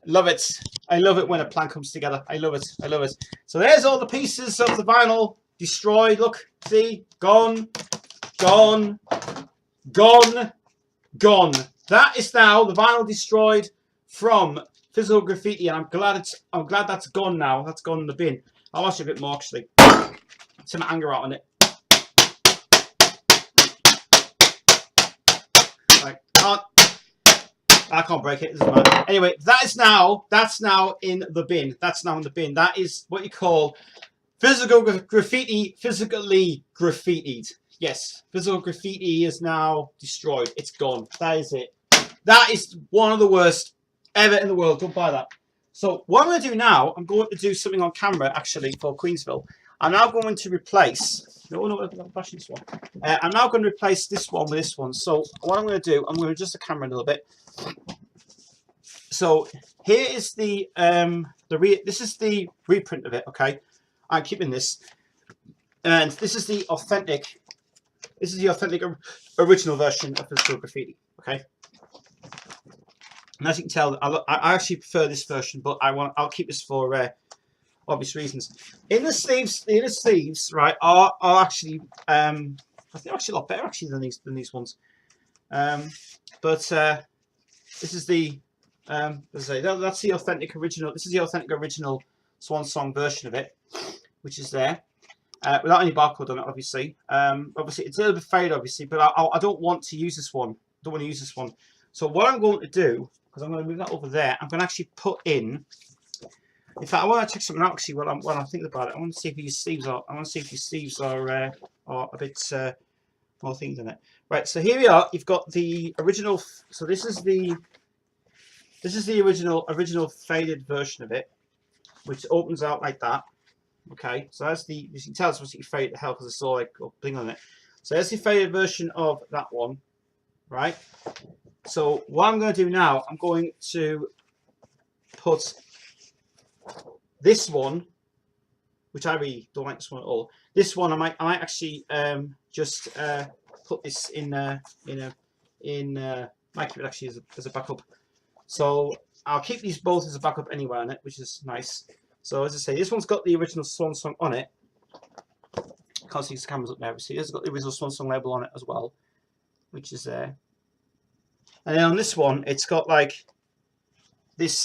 Love it. I love it when a plan comes together. I love it. I love it. So there's all the pieces of the vinyl destroyed. Look, see? Gone. Gone. Gone. Gone. That is now the vinyl destroyed from physical graffiti, and I'm glad that's gone now. That's gone in the bin. I'll watch it a bit more actually. Some anger out on it. Like, I can't break it. It doesn't matter. Anyway, that's now in the bin. That's now in the bin. That is what you call physical graffiti, physically graffitied. Yes, physical graffiti is now destroyed. It's gone. That is it. That is one of the worst ever in the world. Don't buy that. So what I'm going to do now, I'm going to do something on camera actually for Queensville. I'm now going to replace. No, I'm flashing this one. I'm now going to replace this one with this one. So what I'm going to do, I'm going to adjust the camera a little bit. So here is this is the reprint of it. Okay, I'm keeping this, and this is the authentic. This is the authentic original version of physical graffiti. Okay. And as you can tell, I actually prefer this version, but I'll keep this for obvious reasons. In the sleeves, right, are actually I think they're actually a lot better actually than these ones. But this is the that's the authentic original. This is the authentic original Swan Song version of it, which is there without any barcode on it, obviously. Obviously, it's a little bit faded, obviously, but I don't want to use this one. I don't want to use this one. So what I'm going to do, because I'm going to move that over there, I'm going to actually put in. In fact, I want to check something out actually while I'm thinking about it. I want to see if these sleeves are. I want to see if these sleeves are a bit more things in it. Right. So here we are. You've got the original. So this is the original faded version of it, which opens out like that. Okay. So that's the. You can tell it's obviously faded to hell because it's all like bling on it. So that's the faded version of that one, right? So what I'm going to do now, I'm going to put this one, which I really don't like this one at all. This one I might actually just put this in might keep it actually as a backup. So I'll keep these both as a backup anyway on it, which is nice. So as I say, this one's got the original Swan Song on it. Can't see the cameras up there, but see, it's got the original Swan Song label on it as well, which is there. And then on this one, it's got like this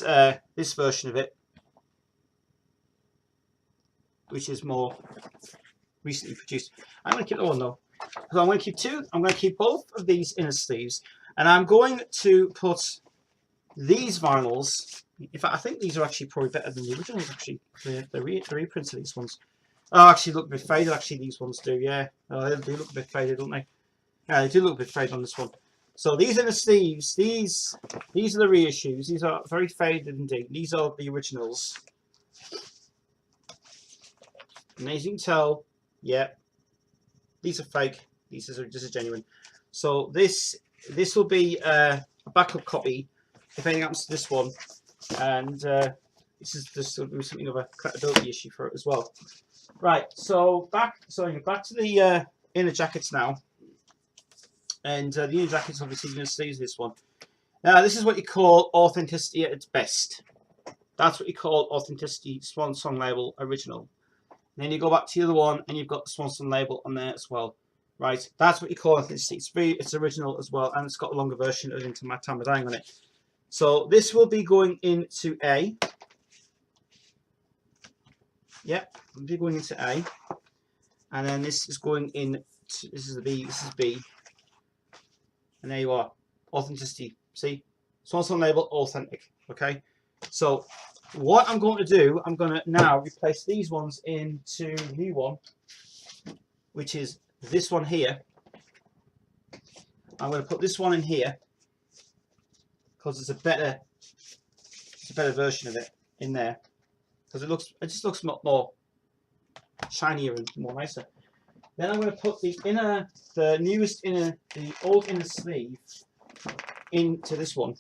this version of it, which is more recently produced. I'm going to keep the one though. So I'm going to keep two. I'm going to keep both of these inner sleeves, and I'm going to put these vinyls. In fact, I think these are actually probably better than the originals. Actually, the reprints of these ones. Oh, actually, look a bit faded. Actually, these ones do. Yeah, oh, they do look a bit faded, don't they? Yeah, they do look a bit faded on this one. So these are the sleeves. These are the reissues. These are very faded indeed. These are the originals. And as you can tell, yeah, these are fake. This is genuine. So this will be a backup copy if anything happens to this one, and this is just something of a credibility issue for it as well. Right. So back to the inner jackets now. And the inner jacket's obviously going to sleeves this one. Now, this is what you call authenticity at its best. That's what you call authenticity, Swan Song label, original. And then you go back to the other one, and you've got the Swan Song label on there as well. Right? That's what you call authenticity. It's original as well, and it's got a longer version of Into My Time of Dying on it. So this will be going into A. Yep, it'll be going into A. And then this is going in. This is the B. This is B. And there you are, authenticity. See, Swan Song label, authentic. Okay, so what I'm going to do, I'm going to now replace these ones into the new one, which is this one here. I'm going to put this one in here because it's a better version of it in there because it just looks more shinier and more nicer. Then I'm going to put the old inner sleeve into this one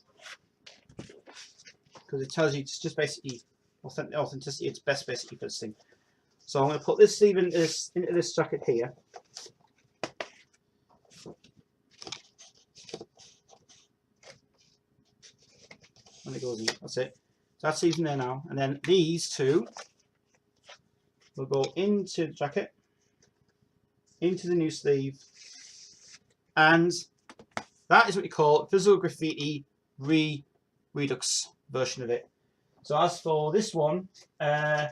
because it tells you it's just basically authenticity. It's best basically for this thing. So I'm going to put this sleeve into this jacket here. And it goes in. That's it. So that's even there now. And then these two will go into the jacket, into the new sleeve, and that is what you call Visual Graffiti Redux version of it. So as for this one, I'm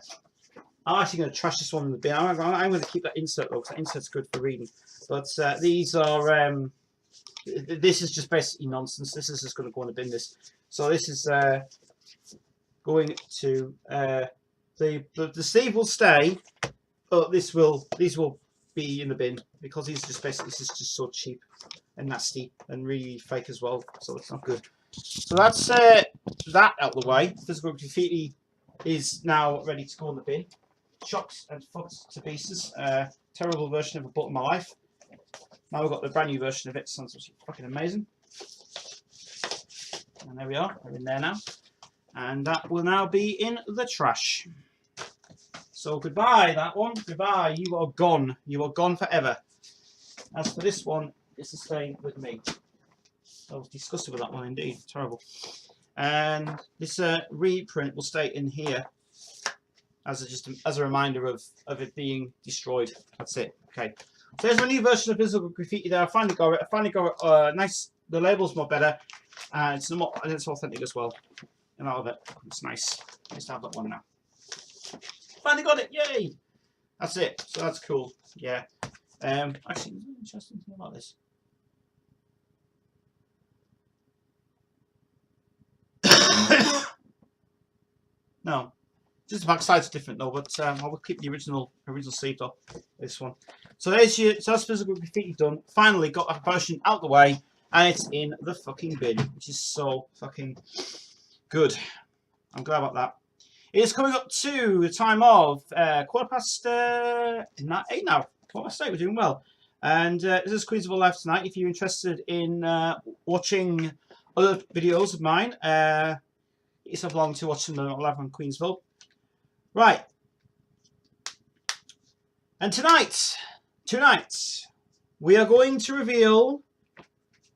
actually going to trash this one in the bin. I'm going to keep that insert though, because that insert's good for reading. But these are, this is just basically nonsense. This is just going to go in the bin. So this is going to the sleeve will stay, but these will be in the bin because these just basically this is just so cheap and nasty and really fake as well. So it's not good. So that's that out of the way. Physical Graffiti is now ready to go in the bin. Shocked and fucked to pieces. Terrible version of a book in my life. Now we've got the brand new version of it. Sounds fucking amazing. And there we are. We're in there now. And that will now be in the trash. So goodbye, that one. Goodbye. You are gone. You are gone forever. As for this one, this is staying with me. I was disgusted with that one indeed. Terrible. And this reprint will stay in here as a reminder of it being destroyed. That's it. Okay. So there's my new version of Physical Graffiti there. I finally got it. I finally got it. Nice. The label's more better. And it's authentic as well. And all of it. It's nice. Nice to have that one now. Finally got it. Yay! That's it. So that's cool. Yeah. Actually, there's an interesting thing about this. No, just the back side's different though, but I will keep the original sleeve though. This one. So there's so that's Physical Graffiti done. Finally got a version out the way, and it's in the fucking bin, which is so fucking good. I'm glad about that. It is coming up to the time of 8:15 now. 8:15. We're doing well. And this is Queensville Live tonight. If you're interested in watching other videos of mine, get yourself along to watching them live on Queensville. Right. And tonight, we are going to reveal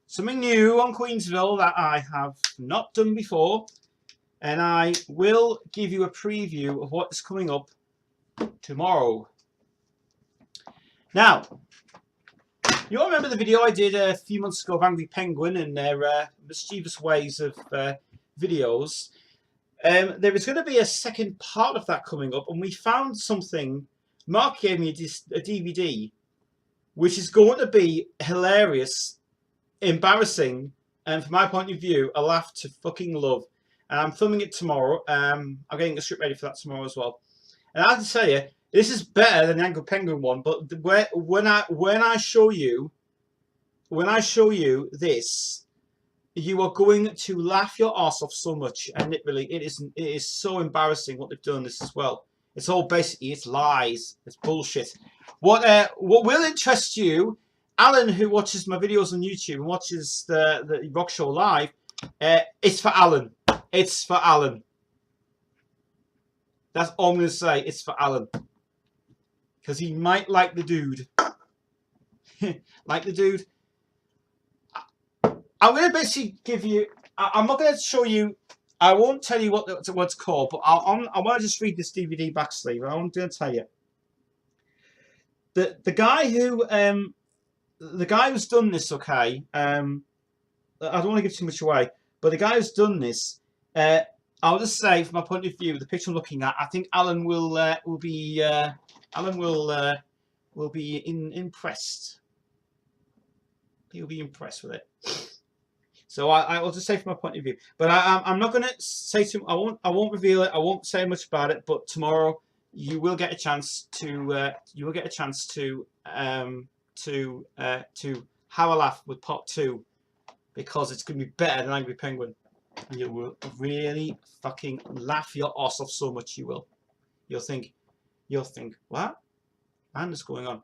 something new on Queensville that I have not done before. And I will give you a preview of what is coming up tomorrow. Now, you all remember the video I did a few months ago of Angry Penguin and their mischievous ways of videos. There is going to be a second part of that coming up, and we found something. Mark gave me a DVD, which is going to be hilarious, embarrassing, and from my point of view, a laugh to fucking love. And I'm filming it tomorrow. I'm getting a script ready for that tomorrow as well. And I have to tell you, this is better than the Angry Penguin one. But when I show you this, you are going to laugh your arse off so much. And it is so embarrassing what they've done this as well. It's all basically it's lies. It's bullshit. What will interest you, Alan, who watches my videos on YouTube and watches the Rock Show live, it's for Alan. It's for Alan. That's all I'm going to say. It's for Alan. Because he might like the dude. Like the dude. I'm going to basically give you... I'm not going to show you... I won't tell you what it's called, but I want to just read this DVD back sleeve. I'm going to tell you. The guy who's done this, okay, I don't want to give too much away, but the guy who's done this, I'll just say, from my point of view, the picture I'm looking at, I think Alan will be impressed. He'll be impressed with it. So I will just say from my point of view, but I'm not going to say too. I won't reveal it. I won't say much about it. But tomorrow you will get a chance to have a laugh with part 2, because it's going to be better than Angry Penguin. And you will really fucking laugh your ass off so much you will. You'll think, what? Man, what's going on?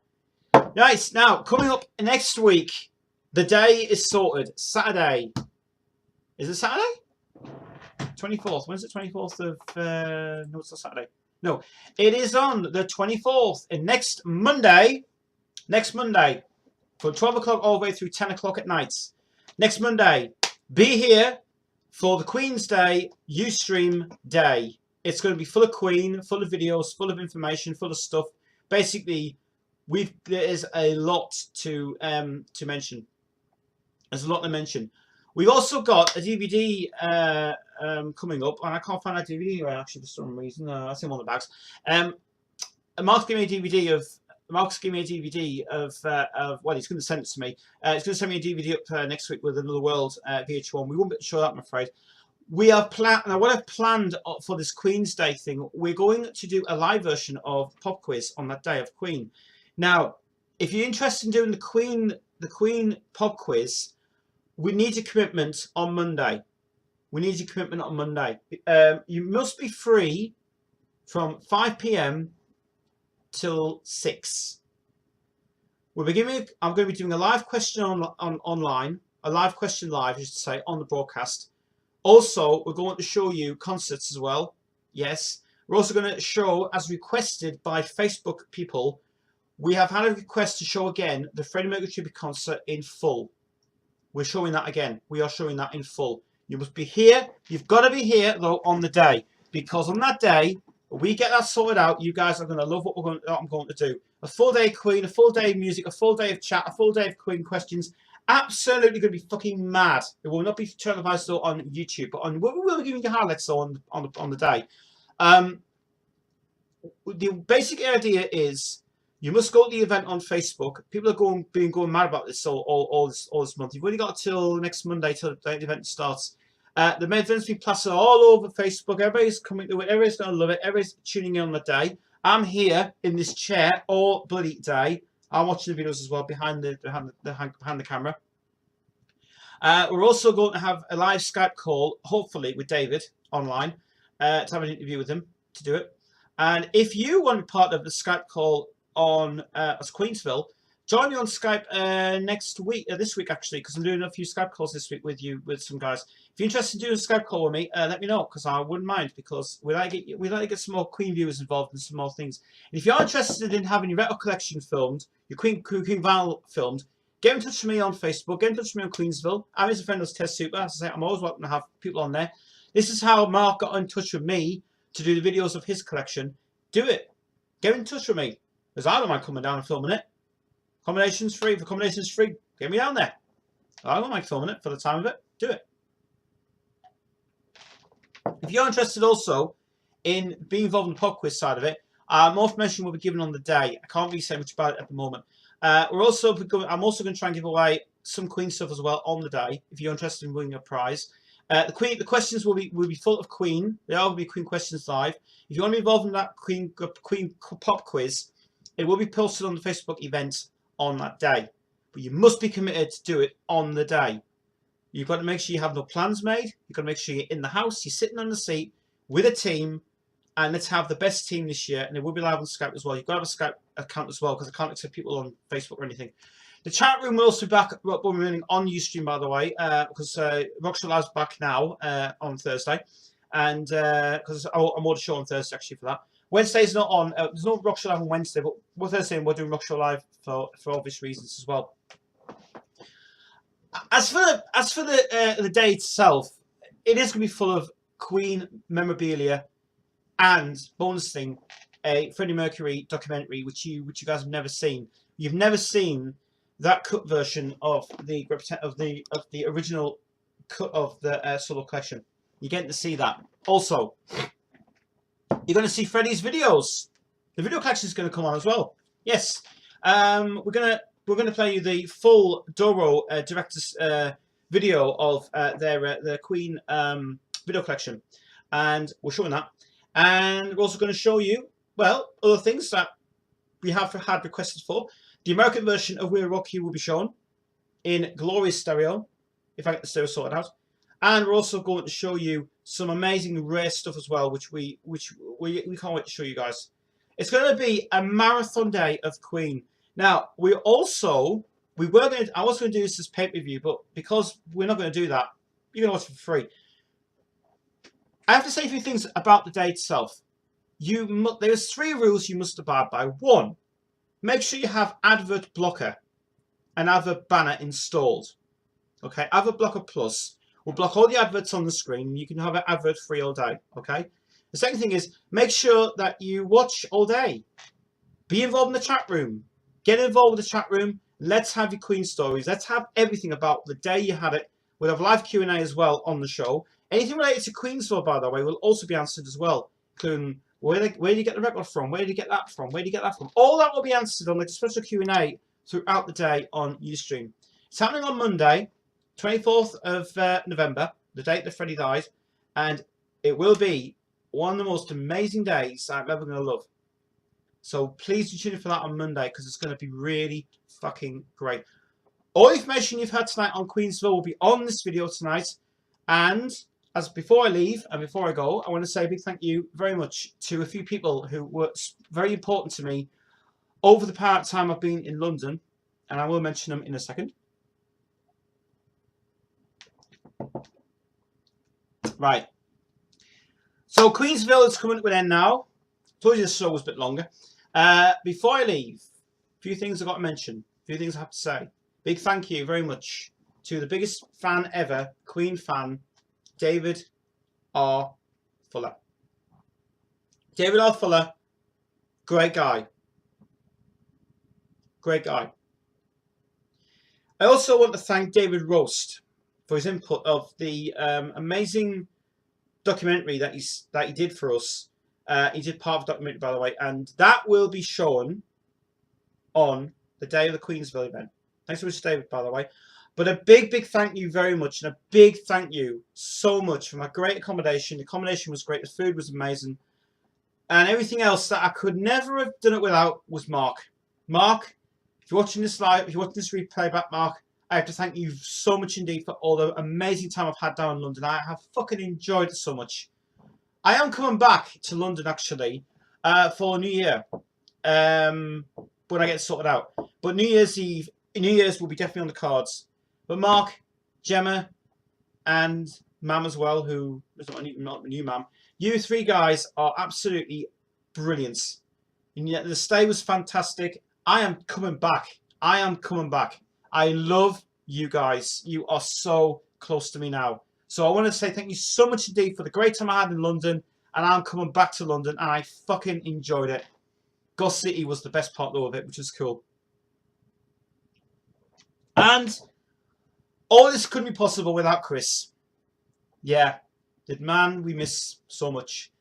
Nice. Now, coming up next week, the day is sorted. Saturday. Is it Saturday? 24th. When's it? 24th of... no, it's not Saturday. No, it is on the 24th, and next Monday, from 12 o'clock all the way through 10 o'clock at night. Next Monday, be here for the Queen's Day Ustream Day. It's going to be full of Queen, full of videos, full of information, full of stuff. Basically, there is a lot to mention. There's a lot to mention. We've also got a DVD coming up, and I can't find that DVD actually for some reason. I see one of the bags. Mark's giving me a DVD of. Mark's giving me a DVD of well, he's going to send it to me. He's going to send me a DVD up next week with Another World VH1. We won't be able to show that, I'm afraid. We have planned. Now, what I've planned for this Queen's Day thing, we're going to do a live version of Pop Quiz on that day of Queen. Now, if you're interested in doing the Queen Pop Quiz, we need a commitment on Monday. We need a commitment on Monday. You must be free from 5 p.m. till 6. I'm going to be doing a live question online, a live question live, I should say, on the broadcast. Also, we're going to show you concerts as well. Yes, we're also going to show, as requested by Facebook people, we have had a request to show again the Freddie Mercury tribute concert in full. We're showing that again. We are showing that in full. You must be here. You've got to be here though on the day, because on that day, we get that sorted out. You guys are going to love what I'm going to do. A full day of Queen, a full day of music, a full day of chat, a full day of Queen questions. Absolutely going to be fucking mad. It will not be televised though on YouTube, but we will be giving you highlights though on the day. The basic idea is you must go to the event on Facebook. People are going mad about this all this month. You've only got till next Monday till the event starts. The main events be plastered all over Facebook. Everybody's coming to it. Everybody's going to love it. Everybody's tuning in on the day. I'm here in this chair all bloody day. I'm watching the videos as well behind the camera. We're also going to have a live Skype call, hopefully with David online, to have an interview with him to do it. And if you want to be part of the Skype call on as Queensville, join me on Skype this week actually, because I'm doing a few Skype calls this week with some guys. If you're interested in doing a Skype call with me, let me know, because I wouldn't mind, because we'd like to get some more Queen viewers involved and some more things. And if you're interested in having your record collection filmed, your Queen vinyl filmed, get in touch with me on Facebook, get in touch with me on Queensville. I'm his friend as Test Super. As I say, I'm always welcome to have people on there. This is how Mark got in touch with me to do the videos of his collection. Do it. Get in touch with me, because I don't mind coming down and filming it. Accommodation's free. If accommodation's free, get me down there. I don't mind filming it for the time of it. Do it. If you're interested also in being involved in the pop quiz side of it, more information will be given on the day. I can't really say much about it at the moment. I'm also going to try and give away some Queen stuff as well on the day. If you're interested in winning a prize, the questions will be full of Queen. There will be Queen questions live. If you want to be involved in that Queen pop quiz, it will be posted on the Facebook event on that day. But you must be committed to do it on the day. You've got to make sure you have no plans made. You've got to make sure you're in the house. You're sitting on the seat with a team. And let's have the best team this year. And it will be live on Skype as well. You've got to have a Skype account as well, because I can't accept people on Facebook or anything. The chat room will also be back on Ustream, by the way, because Rockstar Live's back now on Thursday. And because I'm on the show on Thursday, actually, for that. Wednesday's not on. There's no Rockstar Live on Wednesday, but we're Thursday and we're doing Rockstar Live for obvious reasons as well. As for the day itself, it is going to be full of Queen memorabilia and bonus thing, a Freddie Mercury documentary, which you guys have never seen. You've never seen that cut version of the original cut of the solo collection. You're getting to see that. Also, you're going to see Freddie's videos. The video collection is going to come on as well. Yes, we're going to play you the full Doro director's video of their Queen video collection, and we're showing that. And we're also going to show you, well, other things that we have had requested for. The American version of We Will Rock You will be shown in glorious stereo, if I get the stereo sorted out. And we're also going to show you some amazing rare stuff as well, which we can't wait to show you guys. It's going to be a marathon day of Queen. Now, I was going to do this as pay-per-view, but because we're not going to do that, you're going to watch it for free. I have to say a few things about the day itself. there's 3 rules you must abide by. 1, make sure you have advert blocker and advert banner installed. Okay, advert blocker plus will block all the adverts on the screen, and you can have it advert free all day. Okay. The second thing is make sure that you watch all day. Be involved in the chat room. Get involved with the chat room. Let's have your Queen stories. Let's have everything about the day you had it. We'll have live Q&A as well on the show. Anything related to Queensville, by the way, will also be answered as well, including where do you get the record from? Where do you get that from? Where do you get that from? All that will be answered on the special Q&A throughout the day on Ustream. It's happening on Monday, 24th of November, the date that Freddie died, and it will be one of the most amazing days I'm ever going to love. So please do tune in for that on Monday, because it's going to be really fucking great. All the information you've had tonight on Queensville will be on this video tonight. And as before I leave and before I go, I want to say a big thank you very much to a few people who were very important to me over the time I've been in London, and I will mention them in a second. Right. So Queensville is coming to an end now. I told you this show was a bit longer. Before I leave, a few things I've got to mention. A few things I have to say. Big thank you very much to the biggest fan ever, Queen fan, David R. Fuller. David R. Fuller, great guy. Great guy. I also want to thank David Roast for his input of the amazing documentary that he did for us. He did part of the documentary, by the way, and that will be shown on the day of the Queensville event. Thanks so much, David, by the way. But a big, big thank you very much, and a big thank you so much for my great accommodation. The accommodation was great, the food was amazing, and everything else that I could never have done it without was Mark. Mark, if you're watching this live, if you're watching this replay back, Mark, I have to thank you so much indeed for all the amazing time I've had down in London. I have fucking enjoyed it so much. I am coming back to London, actually, for New Year, when I get sorted out. But New Year's Eve, New Year's will be definitely on the cards. But Mark, Gemma, and Mam as well, who is not a new Mam, you 3 guys are absolutely brilliant. And yet the stay was fantastic. I am coming back. I am coming back. I love you guys. You are so close to me now. So I want to say thank you so much indeed for the great time I had in London. And I'm coming back to London, and I fucking enjoyed it. Goss City was the best part though of it, which was cool. And all this couldn't be possible without Chris. Yeah, the man we miss so much.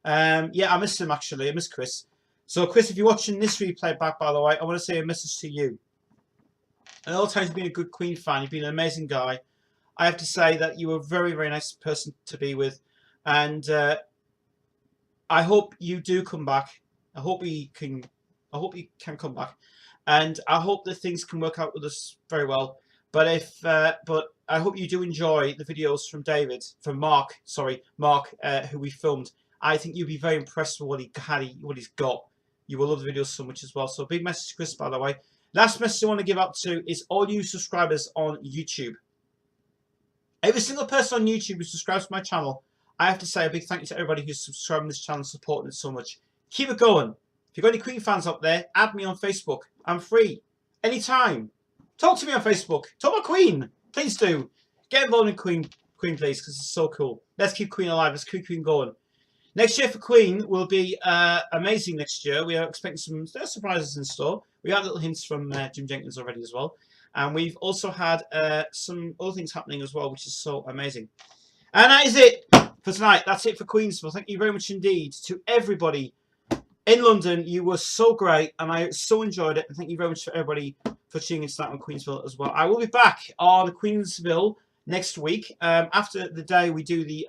Yeah, I miss him actually. I miss Chris. So Chris, if you're watching this replay back, by the way, I want to say a message to you. At all times, you've been a good Queen fan. You've been an amazing guy. I have to say that you were a very, very nice person to be with, and I hope you do come back. I hope you can come back, and I hope that things can work out with us very well. But but I hope you do enjoy the videos from Mark, who we filmed. I think you'll be very impressed with what he's got. You will love the videos so much as well. So a big message to Chris, by the way. Last message I want to give out to is all you subscribers on YouTube. Every single person on YouTube who subscribes to my channel, I have to say a big thank you to everybody who's subscribing to this channel and supporting it so much. Keep it going. If you've got any Queen fans up there, add me on Facebook. I'm free. Anytime. Talk to me on Facebook. Talk about Queen. Please do. Get involved in Queen please, because it's so cool. Let's keep Queen alive. Let's keep Queen going. Next year for Queen will be amazing next year. We are expecting some surprises in store. We had little hints from Jim Jenkins already as well. And we've also had some other things happening as well, which is so amazing. And that is it for tonight. That's it for Queensville. Thank you very much indeed to everybody in London. You were so great, and I so enjoyed it. And thank you very much for everybody for tuning in tonight on Queensville as well. I will be back on Queensville next week after the day we do the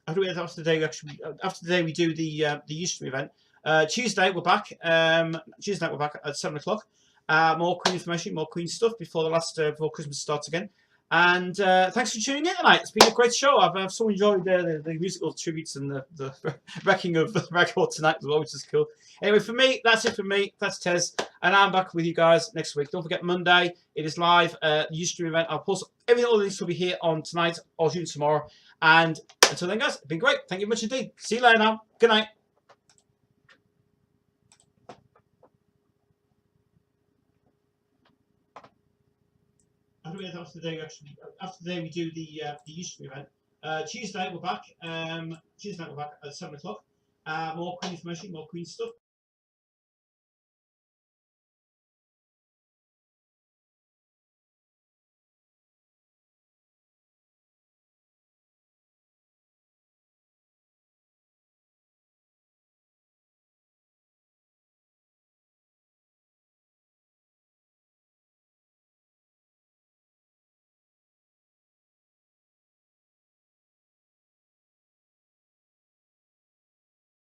after the day we do the Ustream event. Tuesday we're back. Tuesday night we're back at 7 o'clock. More Queen information, more Queen stuff before the last before Christmas starts again. And thanks for tuning in tonight. It's been a great show. I've so enjoyed the musical tributes and the wrecking of the record tonight as well, which is cool. Anyway, for me, that's it for me. That's Tez, and I'm back with you guys next week. Don't forget Monday. It is live. The Ustream event. I'll post everything. All this will be here on tonight or June tomorrow. And until then, guys, it's been great. Thank you much indeed. See you later now. Good night. after the day we do the Ustream event. Tuesday we're back. Tuesday night we're back at 7 o'clock. More Queen information, more Queen stuff.